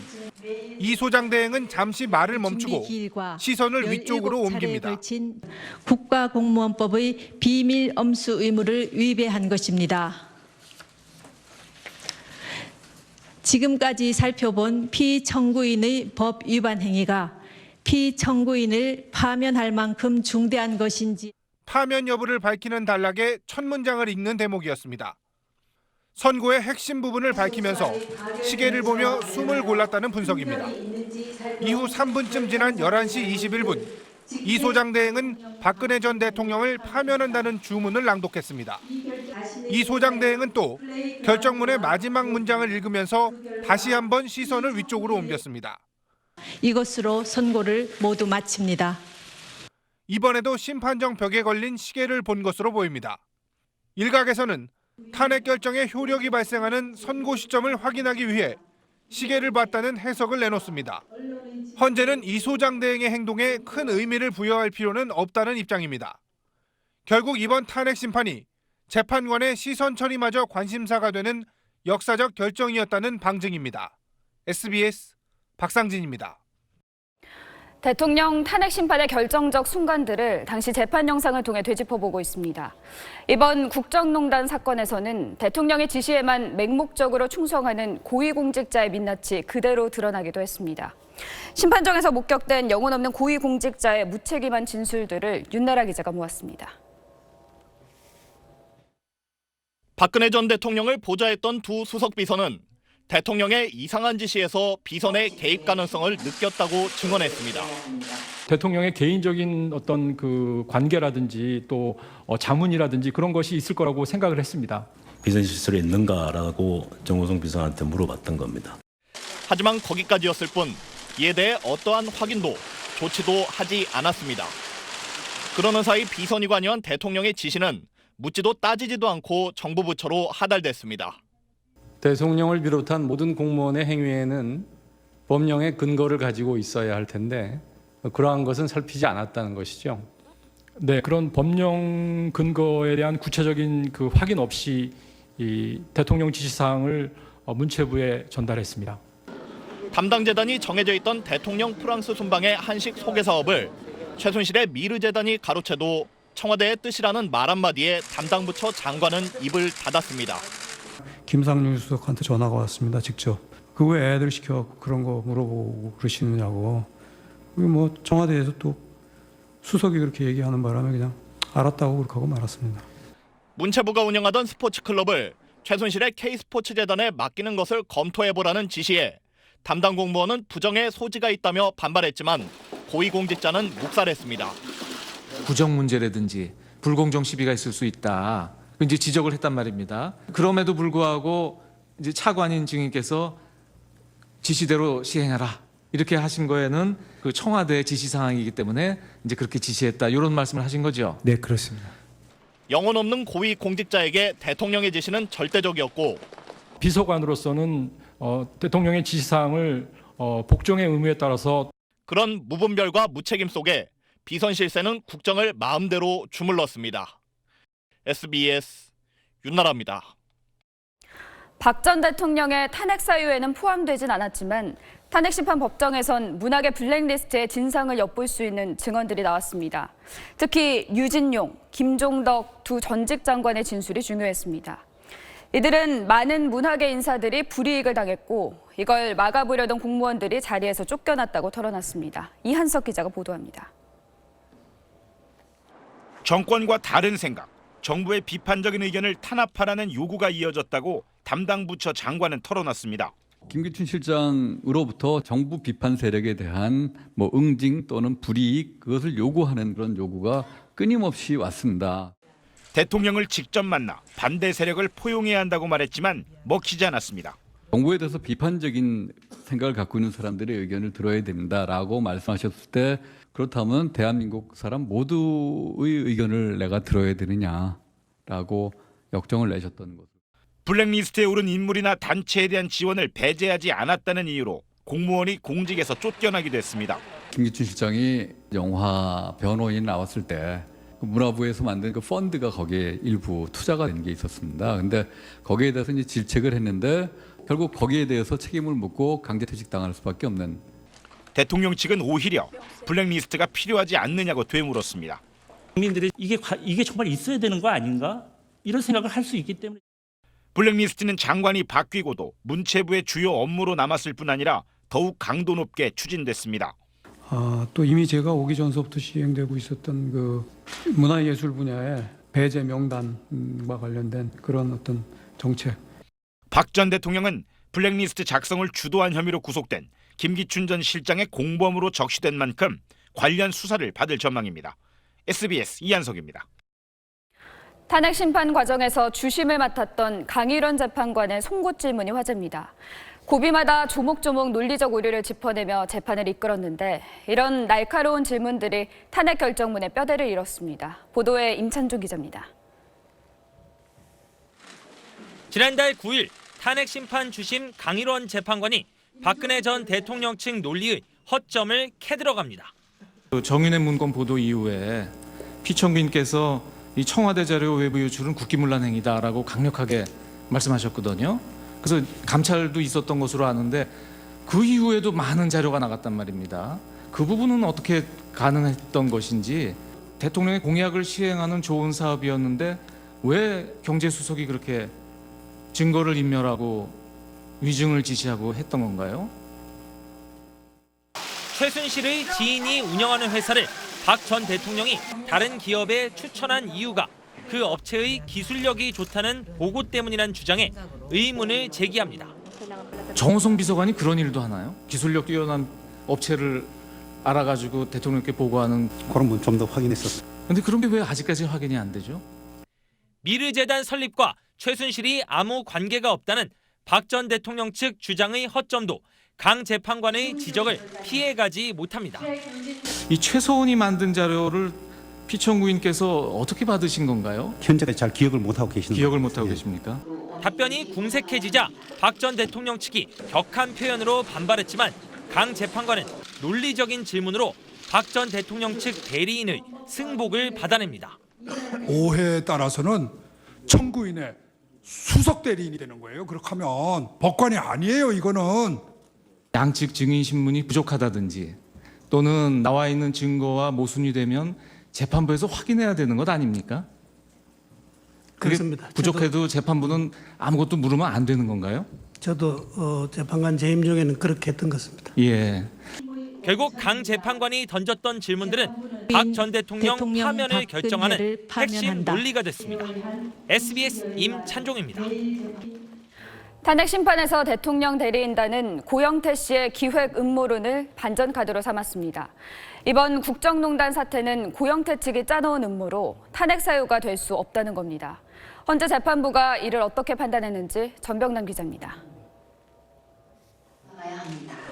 이 소장 대행은 잠시 말을 멈추고 시선을 위쪽으로 옮깁니다.
국가공무원법의 비밀 엄수 의무를 위배한 것입니다. 지금까지 살펴본 피청구인의 법 위반 행위가 피청구인을 파면할 만큼 중대한 것인지.
파면 여부를 밝히는 단락에 첫 문장을 읽는 대목이었습니다. 선고의 핵심 부분을 밝히면서 시계를 보며 숨을 골랐다는 분석입니다. 이후 3분쯤 지난 11시 21분 이 소장 대행은 박근혜 전 대통령을 파면한다는 주문을 낭독했습니다. 이 소장 대행은 또 결정문의 마지막 문장을 읽으면서 다시 한번 시선을 위쪽으로 옮겼습니다.
이것으로 선고를 모두 마칩니다.
이번에도 심판정 벽에 걸린 시계를 본 것으로 보입니다. 일각에서는 탄핵 결정에 효력이 발생하는 선고 시점을 확인하기 위해 시계를 봤다는 해석을 내놓습니다. 헌재는 이 소장 대행의 행동에 큰 의미를 부여할 필요는 없다는 입장입니다. 결국 이번 탄핵 심판이 재판관의 시선 처리마저 관심사가 되는 역사적 결정이었다는 방증입니다. SBS 박상진입니다.
대통령 탄핵 심판의 결정적 순간들을 당시 재판 영상을 통해 되짚어보고 있습니다. 이번 국정농단 사건에서는 대통령의 지시에만 맹목적으로 충성하는 고위공직자의 민낯이 그대로 드러나기도 했습니다. 심판정에서 목격된 영혼 없는 고위공직자의 무책임한 진술들을 윤나라 기자가 모았습니다.
박근혜 전 대통령을 보좌했던 두 수석 비서는 대통령의 이상한 지시에서 비선의 개입 가능성을 느꼈다고 증언했습니다.
대통령의 개인적인 어떤 그 관계라든지 또 자문이라든지 그런 것이 있을 거라고 생각을 했습니다.
비선 실수가 있는가라고 정호성 비서한테 물어봤던 겁니다.
하지만 거기까지였을 뿐 이에 대해 어떠한 확인도 조치도 하지 않았습니다. 그러는 사이 비선이 관여한 대통령의 지시는 묻지도 따지지도 않고 정부 부처로 하달됐습니다.
대통령을 비롯한 모든 공무원의 행위에는 법령의 근거를 가지고 있어야 할 텐데 그러한 것은 살피지 않았다는 것이죠. 네, 그런 법령 근거에 대한 구체적인 그 확인 없이 이 대통령 지시사항을 문체부에 전달했습니다.
담당 재단이 정해져 있던 대통령 프랑스 순방의 한식 소개 사업을 최순실의 미르재단이 가로채도 청와대의 뜻이라는 말 한마디에 담당 부처 장관은 입을 닫았습니다.
김상률 수석한테 전화가 왔습니다. 직접. 그 왜 애들 시켜 그런 거 물어보고 그러시느냐고. 뭐 청와대에서 또 수석이 그렇게 얘기하는 바람에 그냥 알았다고 그렇게 하고 말았습니다.
문체부가 운영하던 스포츠 클럽을 최순실의 K스포츠재단에 맡기는 것을 검토해보라는 지시에 담당 공무원은 부정의 소지가 있다며 반발했지만 고위공직자는 묵살했습니다.
구정 문제라든지 불공정 시비가 있을 수 있다. 이제 지적을 했단 말입니다. 그럼에도 불구하고 이제 차관인 증인께서 지시대로 시행하라 이렇게 하신 거에는 그 청와대 지시 사항이기 때문에 이제 그렇게 지시했다 이런 말씀을 하신 거죠?
네, 그렇습니다.
영혼 없는 고위 공직자에게 대통령의 지시는 절대적이었고
비서관으로서는 대통령의 지시 사항을 복종의 의무에 따라서
그런 무분별과 무책임 속에 비선 실세는 국정을 마음대로 주물렀습니다. SBS 윤나라입니다.
박 전 대통령의 탄핵 사유에는 포함되진 않았지만 탄핵심판 법정에선 문학의 블랙리스트의 진상을 엿볼 수 있는 증언들이 나왔습니다. 특히 유진용, 김종덕 두 전직 장관의 진술이 중요했습니다. 이들은 많은 문학의 인사들이 불이익을 당했고 이걸 막아보려던 공무원들이 자리에서 쫓겨났다고 털어놨습니다. 이한석 기자가 보도합니다.
정권과 다른 생각, 정부의 비판적인 의견을 탄압하라는 요구가 이어졌다고 담당 부처 장관은 털어놨습니다.
김기춘 실장으로부터 정부 비판 세력에 대한 응징 또는 불이익 그것을 요구하는 그런 요구가 끊임없이 왔습니다.
대통령을 직접 만나 반대 세력을 포용해야 한다고 말했지만 먹히지 않았습니다.
정부에 대해서 비판적인 생각을 갖고 있는 사람들의 의견을 들어야 된다라고 말씀하셨을 때 그렇다면 대한민국 사람 모두의 의견을 내가 들어야 되느냐라고 역정을 내셨던 것.
블랙리스트에 오른 인물이나 단체에 대한 지원을 배제하지 않았다는 이유로 공무원이 공직에서 쫓겨나기도 했습니다.
김기춘 실장이 영화 변호인 나왔을 때 문화부에서 만든 그 펀드가 거기에 일부 투자가 된 게 있었습니다. 근데 거기에 대해서 이제 질책을 했는데 결국 거기에 대해서 책임을 묻고 강제퇴직 당할 수밖에 없는.
대통령 측은 오히려 블랙리스트가 필요하지 않느냐고 되물었습니다.
국민들이 이게 정말 있어야 되는 거 아닌가? 이런 생각을 할 수 있기 때문에.
블랙리스트는 장관이 바뀌고도 문체부의 주요 업무로 남았을 뿐 아니라 더욱 강도 높게 추진됐습니다.
또 이미 제가 오기 전서부터 시행되고 있었던 그 문화예술 분야의 배제 명단과 관련된 그런 어떤 정책.
박 전 대통령은 블랙리스트 작성을 주도한 혐의로 구속된 김기춘 전 실장의 공범으로 적시된 만큼 관련 수사를 받을 전망입니다. SBS 이한석입니다.
탄핵 심판 과정에서 주심을 맡았던 강일원 재판관의 송곳 질문이 화제입니다. 고비마다 조목조목 논리적 오류를 짚어내며 재판을 이끌었는데 이런 날카로운 질문들이 탄핵 결정문의 뼈대를 잃었습니다. 보도에 임찬종 기자입니다.
지난달 9일 탄핵 심판 주심 강일원 재판관이 박근혜 전 대통령 측 논리의 허점을 캐들어갑니다.
정윤회 문건 보도 이후에 피청구인께서 이 청와대 자료 외부 유출은 국기문란 행위다라고 강력하게 말씀하셨거든요. 그래서 감찰도 있었던 것으로 아는데 그 이후에도 많은 자료가 나갔단 말입니다. 그 부분은 어떻게 가능했던 것인지, 대통령의 공약을 시행하는 좋은 사업이었는데 왜 경제수석이 그렇게 증거를 인멸하고 위증을 지시하고 했던 건가요?
최순실의 지인이 운영하는 회사를 박 전 대통령이 다른 기업에 추천한 이유가 그 업체의 기술력이 좋다는 보고 때문이란 주장에 의문을 제기합니다.
정호성 비서관이 그런 일도 하나요? 기술력 뛰어난 업체를 알아가지고 대통령께 보고하는
그런 분 좀 더 확인했었어요.
근데 그런 게 왜 아직까지 확인이 안 되죠?
미르재단 설립과 최순실이 아무 관계가 없다는 박 전 대통령 측 주장의 허점도 강 재판관의 지적을 피해가지 못합니다.
이 최서원이 만든 자료를 피청구인께서 어떻게 받으신 건가요?
현재까지 잘 기억을 못하고 계시는
기억을 못하고 계십니까?
답변이 궁색해지자 박 전 대통령 측이 격한 표현으로 반발했지만 강 재판관은 논리적인 질문으로 박 전 대통령 측 대리인의 승복을 받아냅니다.
오해에 따라서는 청구인의 수석 대리인이 되는 거예요. 그렇게 하면 법관이 아니에요, 이거는.
양측 증인 신문이 부족하다든지 또는 나와 있는 증거와 모순이 되면 재판부에서 확인해야 되는 것 아닙니까? 그게
그렇습니다.
부족해도 재판부는 아무것도 물으면 안 되는 건가요?
저도 재판관 재임 중에는 그렇게 했던 것 같습니다.
예.
결국 강 재판관이 던졌던 질문들은 박 전 대통령 파면을 결정하는 핵심 논리가 됐습니다. SBS 임찬종입니다.
탄핵 심판에서 대통령 대리인단은 고영태 씨의 기획 음모론을 반전 카드로 삼았습니다. 이번 국정농단 사태는 고영태 측이 짜놓은 음모로 탄핵 사유가 될 수 없다는 겁니다. 헌재 재판부가 이를 어떻게 판단했는지 전병남 기자입니다.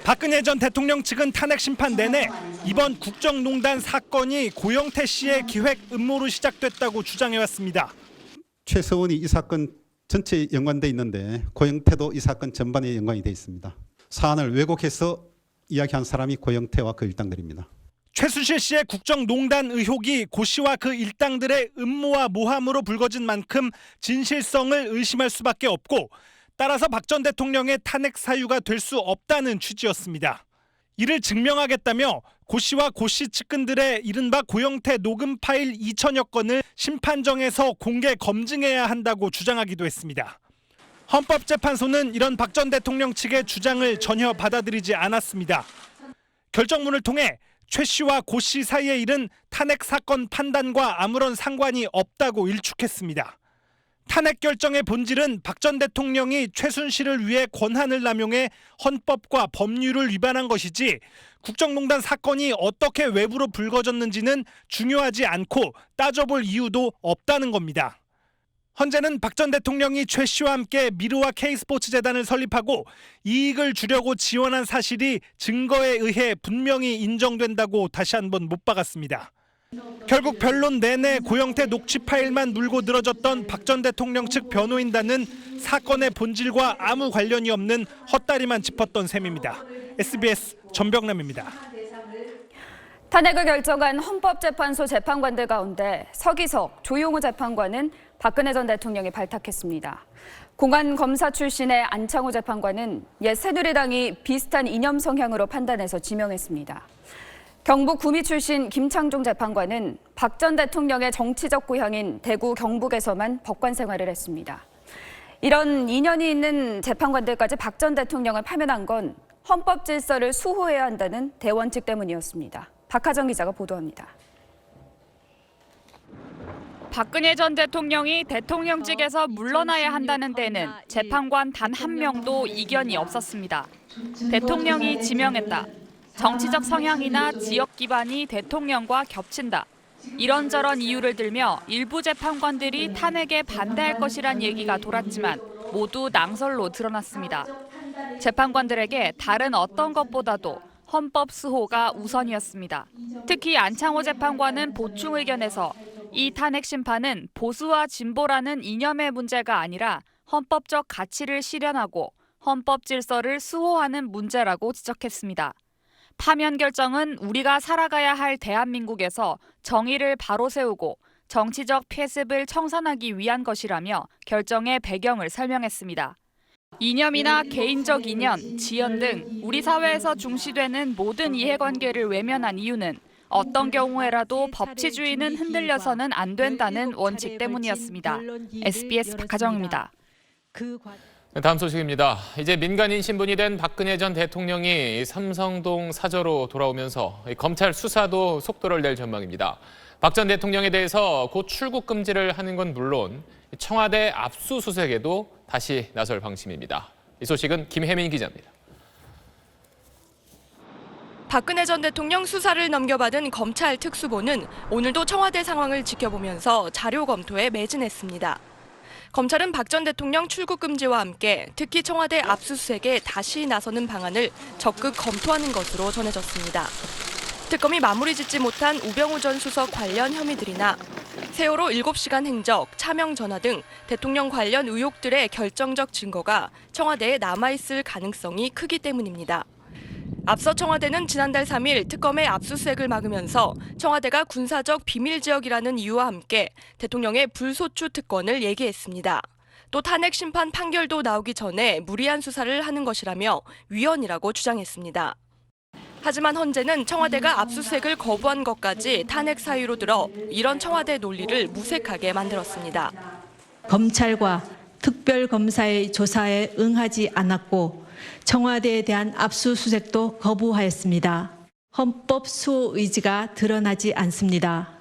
박근혜 전 대통령 측은 탄핵 심판 내내 이번 국정농단 사건이 고영태 씨의 기획 음모로 시작됐다고 주장해왔습니다.
최서원이 이 사건 전체에 연관돼 있는데 고영태도 이 사건 전반에 연관이 돼 있습니다. 사안을 왜곡해서 이야기한 사람이 고영태와 그 일당들입니다.
최순실 씨의 국정농단 의혹이 고 씨와 그 일당들의 음모와 모함으로 불거진 만큼 진실성을 의심할 수밖에 없고
따라서 박 전 대통령의 탄핵 사유가 될 수 없다는 취지였습니다. 이를 증명하겠다며 고 씨와 고 씨 측근들의 이른바 고영태 녹음 파일 2천여 건을 심판정에서 공개 검증해야 한다고 주장하기도 했습니다. 헌법재판소는 이런 박 전 대통령 측의 주장을 전혀 받아들이지 않았습니다. 결정문을 통해 최 씨와 고 씨 사이의 일은 탄핵 사건 판단과 아무런 상관이 없다고 일축했습니다. 탄핵 결정의 본질은 박 전 대통령이 최순실을 위해 권한을 남용해 헌법과 법률을 위반한 것이지 국정농단 사건이 어떻게 외부로 불거졌는지는 중요하지 않고 따져볼 이유도 없다는 겁니다. 헌재는 박 전 대통령이 최 씨와 함께 미르와 K스포츠재단을 설립하고 이익을 주려고 지원한 사실이 증거에 의해 분명히 인정된다고 다시 한번 못 박았습니다. 결국 변론 내내 고영태 녹취 파일만 물고 늘어졌던 박 전 대통령 측 변호인단은 사건의 본질과 아무 관련이 없는 헛다리만 짚었던 셈입니다. SBS 전병남입니다.
탄핵을 결정한 헌법재판소 재판관들 가운데 서기석, 조용호 재판관은 박근혜 전 대통령이 발탁했습니다. 공안검사 출신의 안창호 재판관은 옛 새누리당이 비슷한 이념 성향으로 판단해서 지명했습니다. 경북 구미 출신 김창종 재판관은 박 전 대통령의 정치적 고향인 대구 경북에서만 법관 생활을 했습니다. 이런 인연이 있는 재판관들까지 박 전 대통령을 파면한 건 헌법 질서를 수호해야 한다는 대원칙 때문이었습니다. 박하정 기자가 보도합니다.
박근혜 전 대통령이 대통령직에서 물러나야 한다는 데는 재판관 단 한 명도 이견이 없었습니다. 대통령이 지명했다. 정치적 성향이나 지역 기반이 대통령과 겹친다. 이런저런 이유를 들며 일부 재판관들이 탄핵에 반대할 것이란 얘기가 돌았지만 모두 낭설로 드러났습니다. 재판관들에게 다른 어떤 것보다도 헌법 수호가 우선이었습니다. 특히 안창호 재판관은 보충 의견에서 이 탄핵 심판은 보수와 진보라는 이념의 문제가 아니라 헌법적 가치를 실현하고 헌법 질서를 수호하는 문제라고 지적했습니다. 파면 결정은 우리가 살아가야 할 대한민국에서 정의를 바로 세우고 정치적 폐습을 청산하기 위한 것이라며 결정의 배경을 설명했습니다. 이념이나 개인적 인연, 지연 등 우리 사회에서 중시되는 모든 이해관계를 외면한 이유는 어떤 경우에라도 법치주의는 흔들려서는 안 된다는 원칙 때문이었습니다. SBS 박하정입니다.
다음 소식입니다. 이제 민간인 신분이 된 박근혜 전 대통령이 삼성동 사저로 돌아오면서 검찰 수사도 속도를 낼 전망입니다. 박 전 대통령에 대해서 곧 출국 금지를 하는 건 물론 청와대 압수수색에도 다시 나설 방침입니다. 이 소식은 김혜민 기자입니다.
박근혜 전 대통령 수사를 넘겨받은 검찰 특수본은 오늘도 청와대 상황을 지켜보면서 자료 검토에 매진했습니다. 검찰은 박 전 대통령 출국 금지와 함께 특히 청와대 압수수색에 다시 나서는 방안을 적극 검토하는 것으로 전해졌습니다. 특검이 마무리 짓지 못한 우병우 전 수석 관련 혐의들이나 세월호 7시간 행적, 차명 전화 등 대통령 관련 의혹들의 결정적 증거가 청와대에 남아있을 가능성이 크기 때문입니다. 앞서 청와대는 지난달 3일 특검의 압수수색을 막으면서 청와대가 군사적 비밀지역이라는 이유와 함께 대통령의 불소추 특권을 얘기했습니다. 또 탄핵 심판 판결도 나오기 전에 무리한 수사를 하는 것이라며 위헌이라고 주장했습니다. 하지만 헌재는 청와대가 압수수색을 거부한 것까지 탄핵 사유로 들어 이런 청와대 논리를 무색하게 만들었습니다.
검찰과 특별검사의 조사에 응하지 않았고 청와대에 대한 압수수색도 거부하였습니다. 헌법 수호 의지가 드러나지 않습니다.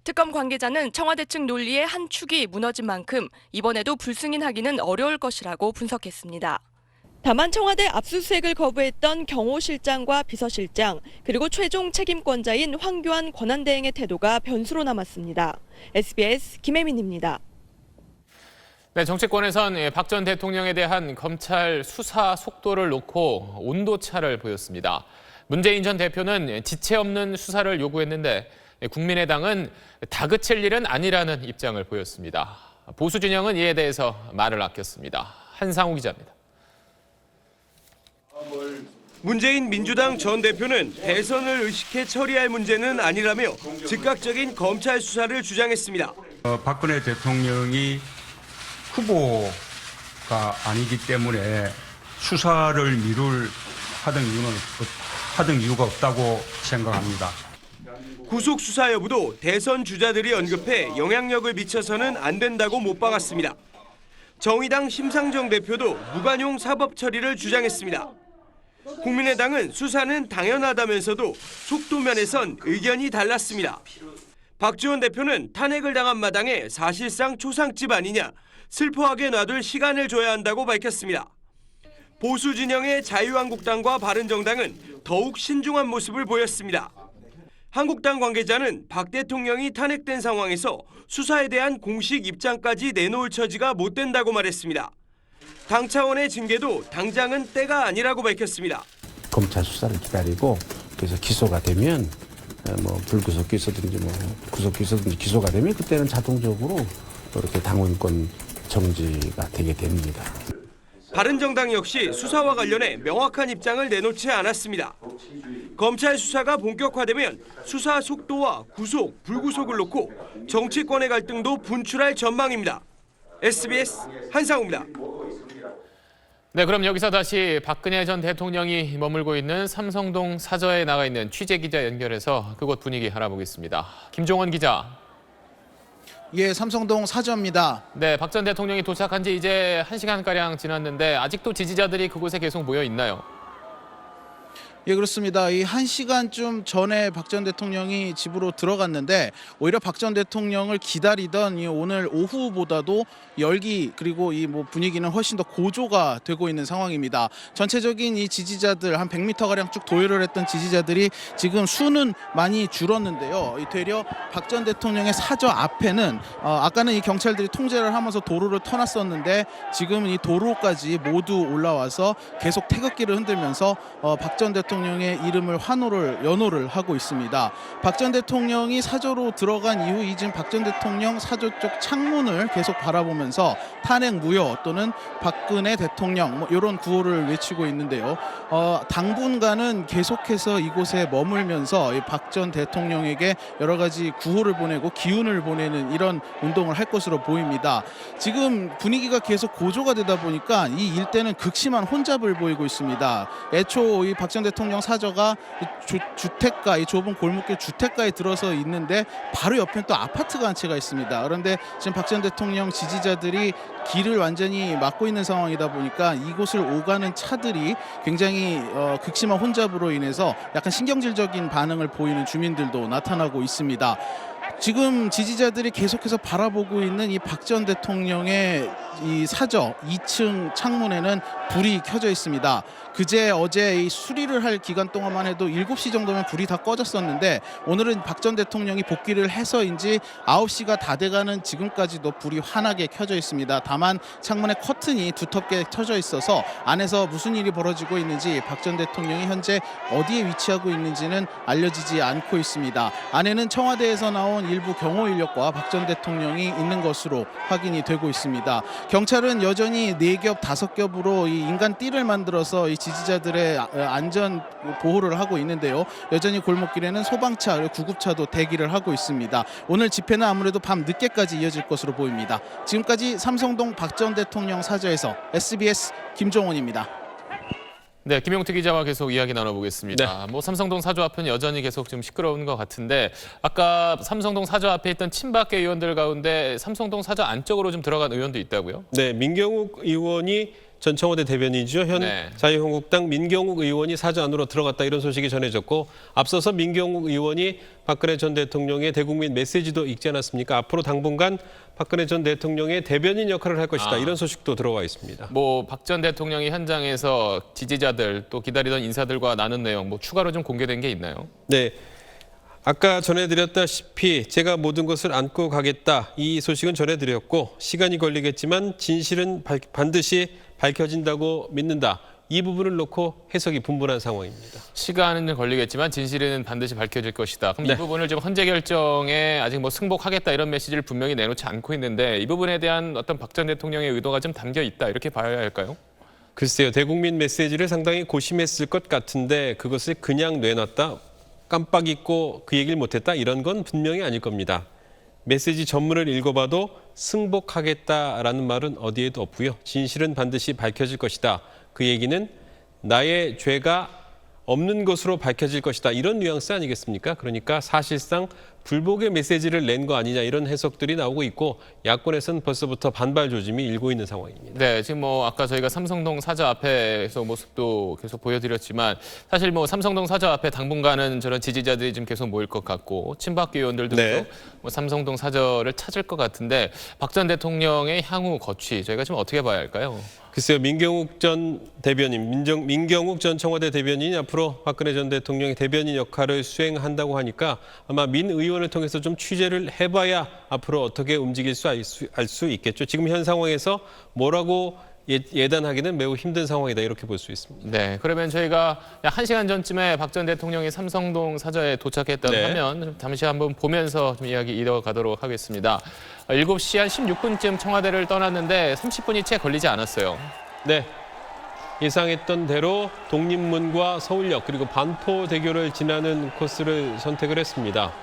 특검 관계자는 청와대 측 논리의 한 축이 무너진 만큼 이번에도 불승인하기는 어려울 것이라고 분석했습니다. 다만 청와대 압수수색을 거부했던 경호 실장과 비서실장 그리고 최종 책임권자인 황교안 권한대행의 태도가 변수로 남았습니다. SBS 김혜민입니다.
네, 정치권에선 박 전 대통령에 대한 검찰 수사 속도를 놓고 온도차를 보였습니다. 문재인 전 대표는 지체 없는 수사를 요구했는데 국민의당은 다그칠 일은 아니라는 입장을 보였습니다. 보수 진영은 이에 대해서 말을 아꼈습니다. 한상우 기자입니다.
문재인 민주당 전 대표는 대선을 의식해 처리할 문제는 아니라며 즉각적인 검찰 수사를 주장했습니다.
박근혜 대통령이 후보
아니기 때문에 수사를 하던 이유가 없다고 생각합니다.
구속 수사 여부도 대선 주자들이 언급해 영향력을 미쳐서는 안 된다고 못 박았습니다. 정의당 심상정 대표도 무관용 사법 처리를 주장했습니다. 국민의당은 수사는 당연하다면서도 속도면에선 의견이 달랐습니다. 박지원 대표는 탄핵을 당한 마당에 사실상 초상집 아니냐, 슬퍼하게 놔둘 시간을 줘야 한다고 밝혔습니다. 보수 진영의 자유한국당과 바른정당은 더욱 신중한 모습을 보였습니다. 한국당 관계자는 박 대통령이 탄핵된 상황에서 수사에 대한 공식 입장까지 내놓을 처지가 못 된다고 말했습니다. 당 차원의 징계도 당장은 때가 아니라고 밝혔습니다.
검찰 수사를 기다리고 그래서 기소가 되면 불구속 기소든지 구속 기소든지 기소가 되면 그때는 자동적으로 이렇게 당원권 정지가 되게 됩니다.
바른정당 역시 수사와 관련해 명확한 입장을 내놓지 않았습니다. 검찰 수사가 본격화되면 수사 속도와 구속, 불구속을 놓고 정치권의 갈등도 분출할 전망입니다. SBS 한상우입니다.
네, 그럼 여기서 다시 박근혜 전 대통령이 머물고 있는 삼성동 사저에 나가 있는 취재기자 연결해서 그곳 분위기 알아보겠습니다. 김종원 기자.
예, 삼성동 사저입니다.
네, 박 전 대통령이 도착한 지 이제 1시간가량 지났는데 아직도 지지자들이 그곳에 계속 모여 있나요?
예, 그렇습니다. 이 1시간쯤 전에 박 전 대통령이 집으로 들어갔는데 오히려 박 전 대통령을 기다리던 이 오늘 오후보다도 열기 그리고 이 분위기는 훨씬 더 고조가 되고 있는 상황입니다. 전체적인 이 지지자들 한 100m가량 쭉 도열을 했던 지지자들이 지금 수는 많이 줄었는데요. 되려 박 전 대통령의 사저 앞에는 아까는 이 경찰들이 통제를 하면서 도로를 터놨었는데 지금은 이 도로까지 모두 올라와서 계속 태극기를 흔들면서 박 전 대통령의 이름을 연호를 하고 있습니다. 박 전 대통령이 사저로 들어간 이후 이젠 박 전 대통령 사저 쪽 창문을 계속 바라보면서 탄핵 무효 또는 박근혜 대통령 이런 구호를 외치고 있는데요. 당분간은 계속해서 이곳에 머물면서 박 전 대통령에게 여러 가지 구호를 보내고 기운을 보내는 이런 운동을 할 것으로 보입니다. 지금 분위기가 계속 고조가 되다 보니까 이 일대는 극심한 혼잡을 보이고 있습니다. 애초 이 박 전 대통령 사저가 주택가, 이 좁은 골목길 주택가에 들어서 있는데 바로 옆에 또 아파트가 한 채가 있습니다. 그런데 지금 박 전 대통령 지지자들이 길을 완전히 막고 있는 상황이다 보니까 이곳을 오가는 차들이 굉장히 극심한 혼잡으로 인해서 약간 신경질적인 반응을 보이는 주민들도 나타나고 있습니다. 지금 지지자들이 계속해서 바라보고 있는 이 박 전 대통령의 이 사저 2층 창문에는 불이 켜져 있습니다. 어제 이 수리를 할 기간 동안만 해도 7시 정도면 불이 다 꺼졌었는데 오늘은 박 전 대통령이 복귀를 해서인지 9시가 다 돼가는 지금까지도 불이 환하게 켜져 있습니다. 다만 창문에 커튼이 두텁게 켜져 있어서 안에서 무슨 일이 벌어지고 있는지 박 전 대통령이 현재 어디에 위치하고 있는지는 알려지지 않고 있습니다. 안에는 청와대에서 나온 일부 경호 인력과 박 전 대통령이 있는 것으로 확인이 되고 있습니다. 경찰은 여전히 4겹, 5겹으로 이 인간 띠를 만들어서 이 지지자들의 안전 보호를 하고 있는데요. 여전히 골목길에는 소방차 그리고 구급차도 대기를 하고 있습니다. 오늘 집회는 아무래도 밤 늦게까지 이어질 것으로 보입니다. 지금까지 삼성동 박 전 대통령 사저에서 SBS 김종원입니다.
네, 김용태 기자와 계속 이야기 나눠보겠습니다. 삼성동 사저 앞은 여전히 계속 좀 시끄러운 것 같은데 아까 삼성동 사저 앞에 있던 친박계 의원들 가운데 삼성동 사저 안쪽으로 좀 들어간 의원도 있다고요?
네, 민경욱 의원이 전 청와대 대변인이죠. 현 자유한국당 민경욱 의원이 사저 안으로 들어갔다 이런 소식이 전해졌고 앞서서 민경욱 의원이 박근혜 전 대통령의 대국민 메시지도 읽지 않았습니까? 앞으로 당분간 박근혜 전 대통령의 대변인 역할을 할 것이다 이런 소식도 들어와 있습니다.
박 전 대통령이 현장에서 지지자들 또 기다리던 인사들과 나눈 내용 추가로 좀 공개된 게 있나요?
네. 아까 전해드렸다시피 제가 모든 것을 안고 가겠다 이 소식은 전해드렸고 시간이 걸리겠지만 진실은 반드시 밝혀진다고 믿는다. 이 부분을 놓고 해석이 분분한 상황입니다.
시간은 걸리겠지만 진실은 반드시 밝혀질 것이다. 그럼 이 부분을 지금 헌재 결정에 아직 승복하겠다 이런 메시지를 분명히 내놓지 않고 있는데 이 부분에 대한 어떤 박 전 대통령의 의도가 좀 담겨 있다 이렇게 봐야 할까요?
글쎄요. 대국민 메시지를 상당히 고심했을 것 같은데 그것을 그냥 내놨다. 깜빡 잊고 그 얘기를 못했다 이런 건 분명히 아닐 겁니다. 메시지 전문을 읽어봐도 승복하겠다라는 말은 어디에도 없고요. 진실은 반드시 밝혀질 것이다. 그 얘기는 나의 죄가 없는 것으로 밝혀질 것이다. 이런 뉘앙스 아니겠습니까? 그러니까 사실상 불복의 메시지를 낸 거 아니냐 이런 해석들이 나오고 있고 야권에서는 벌써부터 반발 조짐이 일고 있는 상황입니다.
네, 지금 뭐 아까 저희가 삼성동 사저 앞에서 모습도 계속 보여드렸지만 사실 뭐 삼성동 사저 앞에 당분간은 저런 지지자들이 지금 계속 모일 것 같고 친박 의원들도 계속 뭐 삼성동 사저를 찾을 것 같은데 박 전 대통령의 향후 거취 저희가 지금 어떻게 봐야 할까요?
글쎄요, 민경욱 전 대변인, 민경욱 전 청와대 대변인이 앞으로 박근혜 전 대통령의 대변인 역할을 수행한다고 하니까 아마 민 의원을 통해서 좀 취재를 해봐야 앞으로 어떻게 움직일 알 수 있겠죠. 지금 현 상황에서 뭐라고 예단하기는 매우 힘든 상황이다 이렇게 볼 수 있습니다.
네, 그러면 저희가 약 1시간 전쯤에 박 전 대통령이 삼성동 사저에 도착했다고 하면 잠시 한번 보면서 좀 이야기 이어가도록 하겠습니다. 7시 한 16분쯤 청와대를 떠났는데 30분이 채 걸리지 않았어요.
네, 예상했던 대로 독립문과 서울역 그리고 반포대교를 지나는 코스를 선택을 했습니다.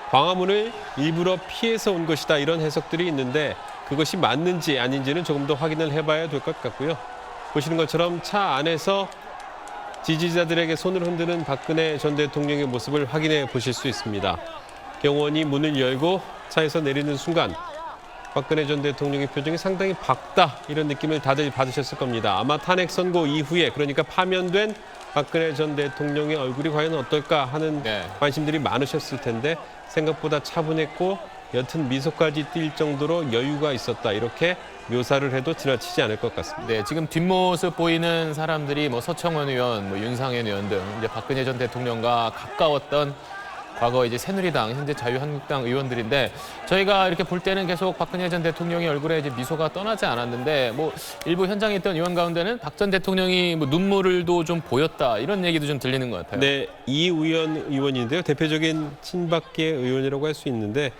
광화문을 일부러 피해서 온 것이다 이런 해석들이 있는데 그것이 맞는지 아닌지는 조금 더 확인을 해봐야 될 것 같고요. 보시는 것처럼 차 안에서 지지자들에게 손을 흔드는 박근혜 전 대통령의 모습을 확인해 보실 수 있습니다. 경호원이 문을 열고 차에서 내리는 순간 박근혜 전 대통령의 표정이 상당히 밝다 이런 느낌을 다들 받으셨을 겁니다. 아마 탄핵 선고 이후에 그러니까 파면된 박근혜 전 대통령의 얼굴이 과연 어떨까 하는 관심들이 많으셨을 텐데 생각보다 차분했고 옅은 미소까지 띌 정도로 여유가 있었다 이렇게 묘사를 해도 지나치지 않을 것 같습니다.
네, 지금 뒷모습 보이는 사람들이 뭐 서청원 의원, 뭐 윤상현 의원 등 이제 박근혜 전 대통령과 가까웠던 과거 이제 새누리당, 현재 자유한국당 의원들인데 저희가 이렇게 볼 때는 계속 박근혜 전 대통령의 얼굴에 이제 미소가 떠나지 않았는데 뭐 일부 현장에 있던 의원 가운데는 박 전 대통령이 뭐 눈물도 좀 보였다 이런 얘기도 좀 들리는 것 같아요.
네, 이우연 의원인데요. 대표적인 친박계 의원이라고 할 수 있는데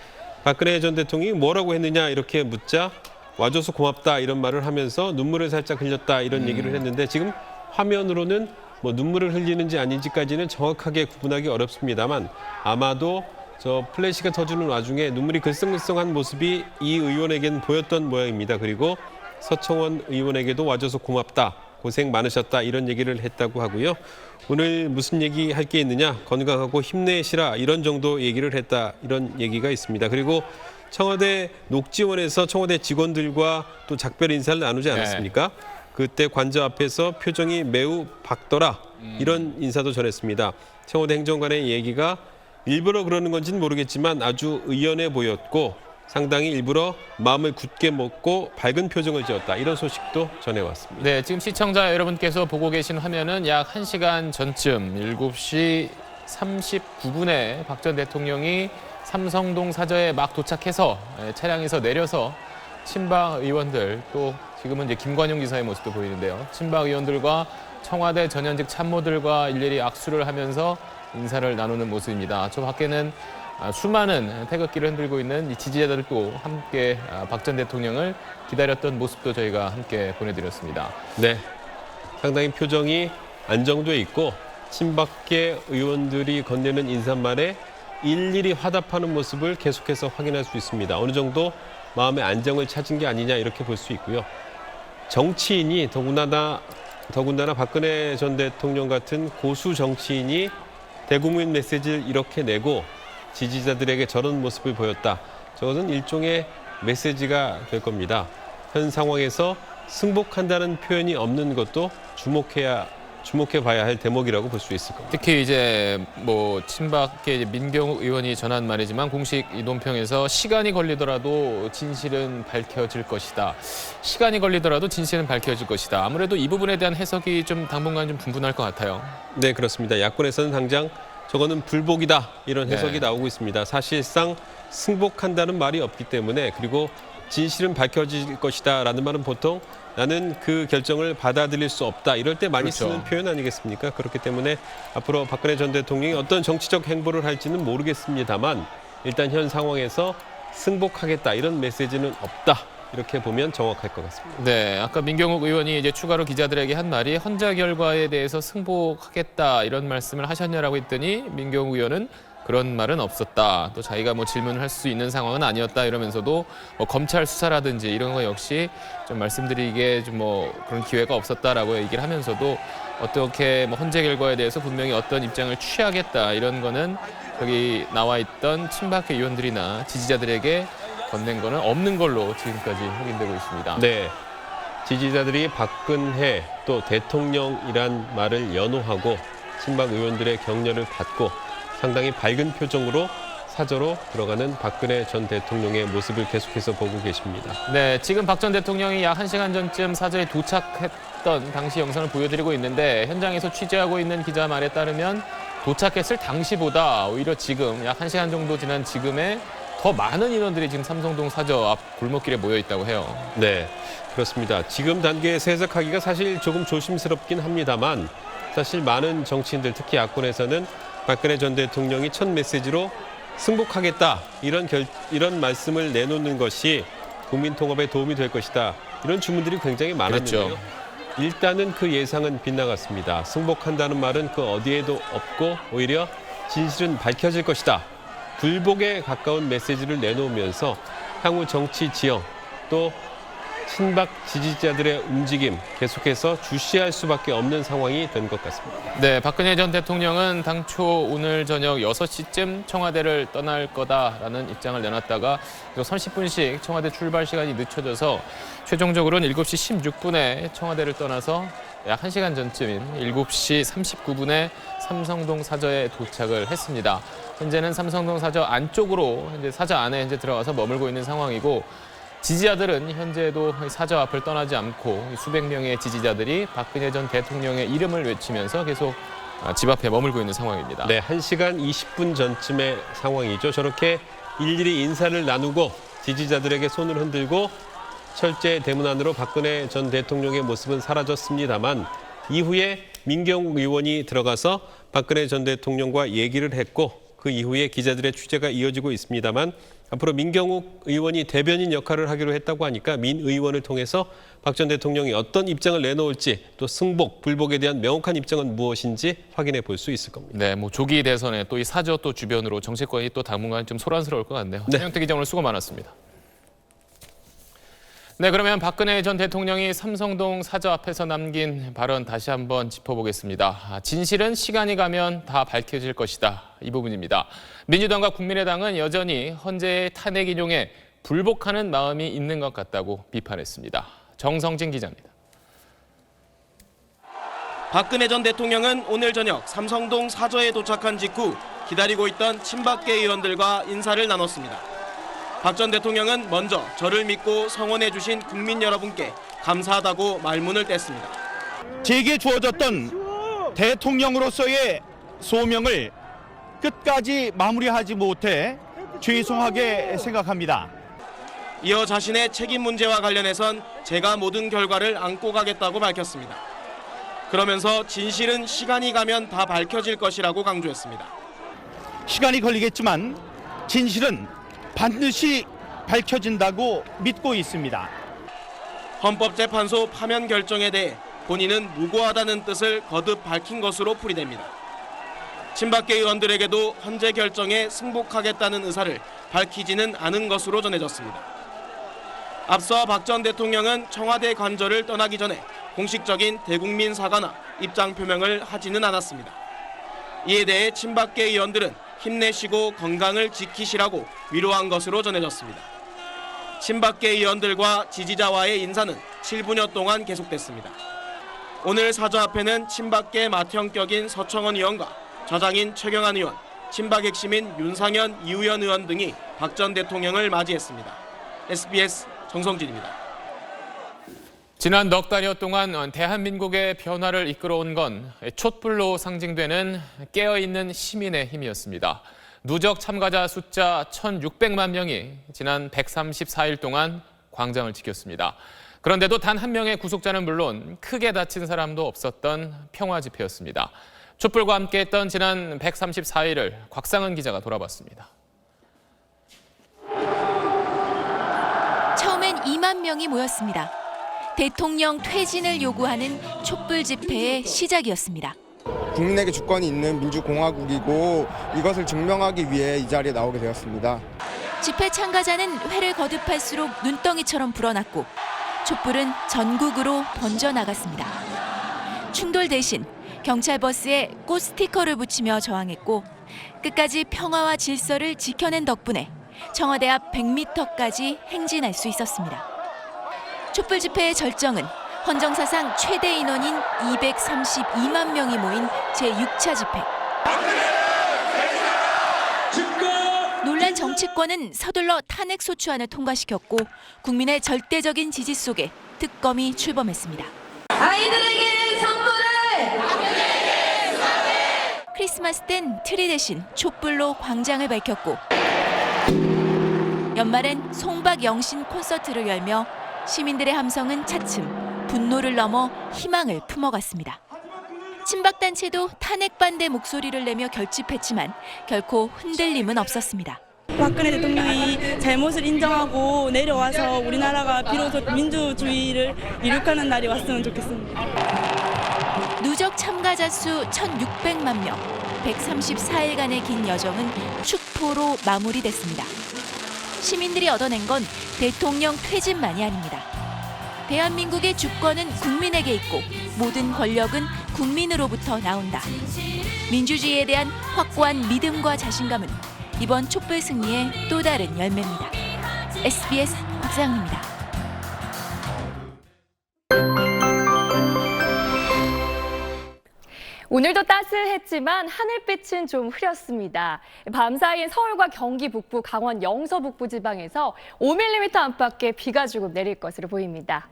박근혜 전 대통령이 뭐라고 했느냐 이렇게 묻자 와줘서 고맙다 이런 말을 하면서 눈물을 살짝 흘렸다 이런 얘기를 했는데 지금 화면으로는 뭐 눈물을 흘리는지 아닌지까지는 정확하게 구분하기 어렵습니다만 아마도 저 플래시가 터지는 와중에 눈물이 글썽글썽한 모습이 이 의원에겐 보였던 모양입니다. 그리고 서청원 의원에게도 와줘서 고맙다, 고생 많으셨다 이런 얘기를 했다고 하고요. 오늘 무슨 얘기 할 게 있느냐, 건강하고 힘내시라 이런 정도 얘기를 했다 이런 얘기가 있습니다. 그리고 청와대 녹지원에서 청와대 직원들과 또 작별 인사를 나누지 않았습니까? 그때 관저 앞에서 표정이 매우 밝더라 이런 인사도 전했습니다. 청와대 행정관의 얘기가 일부러 그러는 건지는 모르겠지만 아주 의연해 보였고 상당히 일부러 마음을 굳게 먹고 밝은 표정을 지었다 이런 소식도 전해왔습니다.
네, 지금 시청자 여러분께서 보고 계신 화면은 약 1시간 전쯤 7시 39분에 박 전 대통령이 삼성동 사저에 막 도착해서 차량에서 내려서 친박 의원들 또 지금은 이제 김관용 지사의 모습도 보이는데요. 친박 의원들과 청와대 전현직 참모들과 일일이 악수를 하면서 인사를 나누는 모습입니다. 저 밖에는 수많은 태극기를 흔들고 있는 이 지지자들도 함께 박 전 대통령을 기다렸던 모습도 저희가 함께 보내드렸습니다.
네, 상당히 표정이 안정돼 있고 친박계 의원들이 건네는 인사말에 일일이 화답하는 모습을 계속해서 확인할 수 있습니다. 어느 정도 마음의 안정을 찾은 게 아니냐 이렇게 볼 수 있고요. 정치인이 더군다나 박근혜 전 대통령 같은 고수 정치인이 대국민 메시지를 이렇게 내고 지지자들에게 저런 모습을 보였다. 저것은 일종의 메시지가 될 겁니다. 현 상황에서 승복한다는 표현이 없는 것도 주목해봐야 할 대목이라고 볼 수 있을 겁니다.
특히 이제 뭐 친박계 민경욱 의원이 전한 말이지만 공식 이 논평에서 시간이 걸리더라도 진실은 밝혀질 것이다. 시간이 걸리더라도 진실은 밝혀질 것이다. 아무래도 이 부분에 대한 해석이 좀 당분간 좀 분분할 것 같아요.
네, 그렇습니다. 야권에서는 당장 저거는 불복이다 이런 해석이 나오고 있습니다. 사실상 승복한다는 말이 없기 때문에 그리고 진실은 밝혀질 것이다 라는 말은 보통 나는 그 결정을 받아들일 수 없다 이럴 때 많이 쓰는 표현 아니겠습니까? 그렇기 때문에 앞으로 박근혜 전 대통령이 어떤 정치적 행보를 할지는 모르겠습니다만 일단 현 상황에서 승복하겠다 이런 메시지는 없다. 이렇게 보면 정확할 것 같습니다.
네, 아까 민경욱 의원이 이제 추가로 기자들에게 한 말이 헌자 결과에 대해서 승복하겠다 이런 말씀을 하셨냐라고 했더니 민경욱 의원은 그런 말은 없었다. 또 자기가 뭐 질문을 할 수 있는 상황은 아니었다 이러면서도 뭐 검찰 수사라든지 이런 거 역시 좀 말씀드리기에 좀 뭐 그런 기회가 없었다라고 얘기를 하면서도 어떻게 뭐 헌재 결과에 대해서 분명히 어떤 입장을 취하겠다 이런 거는 여기 나와 있던 친박계 의원들이나 지지자들에게 건넨 거는 없는 걸로 지금까지 확인되고 있습니다.
네. 지지자들이 박근혜 또 대통령이란 말을 연호하고 친박 의원들의 격려를 받고 상당히 밝은 표정으로 사저로 들어가는 박근혜 전 대통령의 모습을 계속해서 보고 계십니다.
네, 지금 박 전 대통령이 약 1시간 전쯤 사저에 도착했던 당시 영상을 보여드리고 있는데 현장에서 취재하고 있는 기자 말에 따르면 도착했을 당시보다 오히려 지금 약 1시간 정도 지난 지금에 더 많은 인원들이 지금 삼성동 사저 앞 골목길에 모여 있다고 해요.
네, 그렇습니다. 지금 단계에서 해석하기가 사실 조금 조심스럽긴 합니다만 사실 많은 정치인들 특히 야권에서는 박근혜 전 대통령이 첫 메시지로 승복하겠다 이런 말씀을 내놓는 것이 국민 통합에 도움이 될 것이다. 이런 주문들이 굉장히 많았는데요.
그렇죠.
일단은 그 예상은 빗나갔습니다. 승복한다는 말은 그 어디에도 없고 오히려 진실은 밝혀질 것이다. 불복에 가까운 메시지를 내놓으면서 향후 정치 지형 또 친박 지지자들의 움직임 계속해서 주시할 수밖에 없는 상황이 된 것 같습니다.
네, 박근혜 전 대통령은 당초 오늘 저녁 6시쯤 청와대를 떠날 거다라는 입장을 내놨다가 30분씩 청와대 출발 시간이 늦춰져서 최종적으로는 7시 16분에 청와대를 떠나서 약 1시간 전쯤인 7시 39분에 삼성동 사저에 도착을 했습니다. 현재는 삼성동 사저 안쪽으로 사저 안에 들어가서 머물고 있는 상황이고 지지자들은 현재도 사저 앞을 떠나지 않고 수백 명의 지지자들이 박근혜 전 대통령의 이름을 외치면서 계속 집 앞에 머물고 있는 상황입니다.
네, 1시간 20분 전쯤의 상황이죠. 저렇게 일일이 인사를 나누고 지지자들에게 손을 흔들고 철제 대문 안으로 박근혜 전 대통령의 모습은 사라졌습니다만 이후에 민경욱 의원이 들어가서 박근혜 전 대통령과 얘기를 했고 그 이후에 기자들의 취재가 이어지고 있습니다만 앞으로 민경욱 의원이 대변인 역할을 하기로 했다고 하니까 민 의원을 통해서 박 전 대통령이 어떤 입장을 내놓을지 또 승복, 불복에 대한 명확한 입장은 무엇인지 확인해 볼 수 있을 겁니다.
네, 뭐 조기 대선에 또 이 사저 또 주변으로 정치권이 또 당분간 좀 소란스러울 것 같네요.
네.
최영태 기자 오늘 수고 많았습니다. 네, 그러면 박근혜 전 대통령이 삼성동 사저 앞에서 남긴 발언 다시 한번 짚어보겠습니다. 진실은 시간이 가면 다 밝혀질 것이다. 이 부분입니다. 민주당과 국민의당은 여전히 헌재의 탄핵 인용에 불복하는 마음이 있는 것 같다고 비판했습니다. 정성진 기자입니다.
박근혜 전 대통령은 오늘 저녁 삼성동 사저에 도착한 직후 기다리고 있던 친박계 의원들과 인사를 나눴습니다. 박 전 대통령은 먼저 저를 믿고 성원해 주신 국민 여러분께 감사하다고 말문을 뗐습니다.
제게 주어졌던 대통령으로서의 소명을 끝까지 마무리하지 못해 죄송하게 생각합니다.
이어 자신의 책임 문제와 관련해선 제가 모든 결과를 안고 가겠다고 밝혔습니다. 그러면서 진실은 시간이 가면 다 밝혀질 것이라고 강조했습니다.
시간이 걸리겠지만 진실은 반드시 밝혀진다고 믿고 있습니다.
헌법재판소 파면 결정에 대해 본인은 무고하다는 뜻을 거듭 밝힌 것으로 풀이됩니다. 친박계 의원들에게도 헌재 결정에 승복하겠다는 의사를 밝히지는 않은 것으로 전해졌습니다. 앞서 박 전 대통령은 청와대 관저를 떠나기 전에 공식적인 대국민 사과나 입장 표명을 하지는 않았습니다. 이에 대해 친박계 의원들은 힘내시고 건강을 지키시라고 위로한 것으로 전해졌습니다. 친박계 의원들과 지지자와의 인사는 7분여 동안 계속됐습니다. 오늘 사저 앞에는 친박계 맏형격인 서청원 의원과 저장인 최경환 의원, 친박 핵심인 윤상현, 이우현 의원 등이 박 전 대통령을 맞이했습니다. SBS 정성진입니다.
지난 넉 달여 동안 대한민국의 변화를 이끌어온 건 촛불로 상징되는 깨어있는 시민의 힘이었습니다. 누적 참가자 숫자 1,600만 명이 지난 134일 동안 광장을 지켰습니다. 그런데도 단 한 명의 구속자는 물론 크게 다친 사람도 없었던 평화 집회였습니다. 촛불과 함께했던 지난 134일을 곽상은 기자가 돌아봤습니다.
처음엔 2만 명이 모였습니다. 대통령 퇴진을 요구하는 촛불 집회의 시작이었습니다. 국민에게 주권이 있는 민주공화국이고 이것을 증명하기 위해 이 자리에 나오게 되었습니다.
집회 참가자는 회를 거듭할수록 눈덩이처럼 불어났고 촛불은 전국으로 번져나갔습니다. 충돌 대신 경찰 버스에 꽃 스티커를 붙이며 저항했고 끝까지 평화와 질서를 지켜낸 덕분에 청와대 앞 100m까지 행진할 수 있었습니다. 촛불 집회의 절정은 헌정사상 최대 인원인 232만 명이 모인 제6차 집회. 논란 정치권은 서둘러 탄핵 소추안을 통과시켰고 국민의 절대적인 지지 속에 특검이 출범했습니다.
아이들에게 선물을!
크리스마스 땐 트리 대신 촛불로 광장을 밝혔고 연말엔 송박 영신 콘서트를 열며 시민들의 함성은 차츰 분노를 넘어 희망을 품어갔습니다. 친박단체도 탄핵 반대 목소리를 내며 결집했지만 결코 흔들림은 없었습니다.
박근혜 대통령이 잘못을 인정하고 내려와서 우리나라가 비로소 민주주의를 이룩하는 날이 왔으면 좋겠습니다.
누적 참가자 수 1,600만 명, 134일간의 긴 여정은 축포로 마무리됐습니다. 시민들이 얻어낸 건 대통령 퇴진만이 아닙니다. 대한민국의 주권은 국민에게 있고 모든 권력은 국민으로부터 나온다. 민주주의에 대한 확고한 믿음과 자신감은 이번 촛불 승리의 또 다른 열매입니다. SBS 박상입니다.
오늘도 따스했지만 하늘빛은 좀 흐렸습니다. 밤사이 서울과 경기 북부, 강원 영서 북부 지방에서 5mm 안팎의 비가 조금 내릴 것으로 보입니다.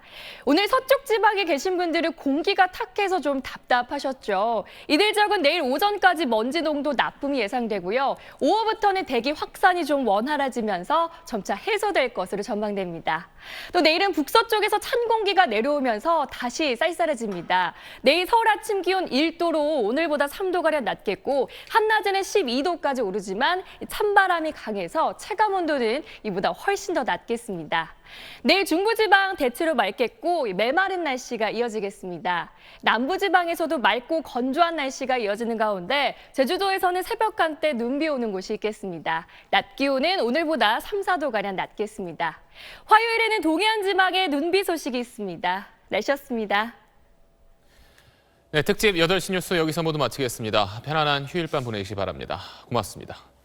오늘 서쪽 지방에 계신 분들은 공기가 탁해서 좀 답답하셨죠. 이들 지역은 내일 오전까지 먼지 농도 나쁨이 예상되고요. 오후부터는 대기 확산이 좀 원활해지면서 점차 해소될 것으로 전망됩니다. 또 내일은 북서쪽에서 찬 공기가 내려오면서 다시 쌀쌀해집니다. 내일 서울 아침 기온 1도로 오늘보다 3도가량 낮겠고 한낮에는 12도까지 오르지만 찬바람이 강해서 체감온도는 이보다 훨씬 더 낮겠습니다. 내일 중부지방 대체로 맑겠고 메마른 날씨가 이어지겠습니다. 남부지방에서도 맑고 건조한 날씨가 이어지는 가운데 제주도에서는 새벽 한때 눈비 오는 곳이 있겠습니다. 낮 기온은 오늘보다 3, 4도가량 낮겠습니다. 화요일에는 동해안 지방에 눈비 소식이 있습니다. 날씨였습니다.
네, 특집 8시 뉴스 여기서 모두 마치겠습니다. 편안한 휴일 밤 보내시기 바랍니다. 고맙습니다.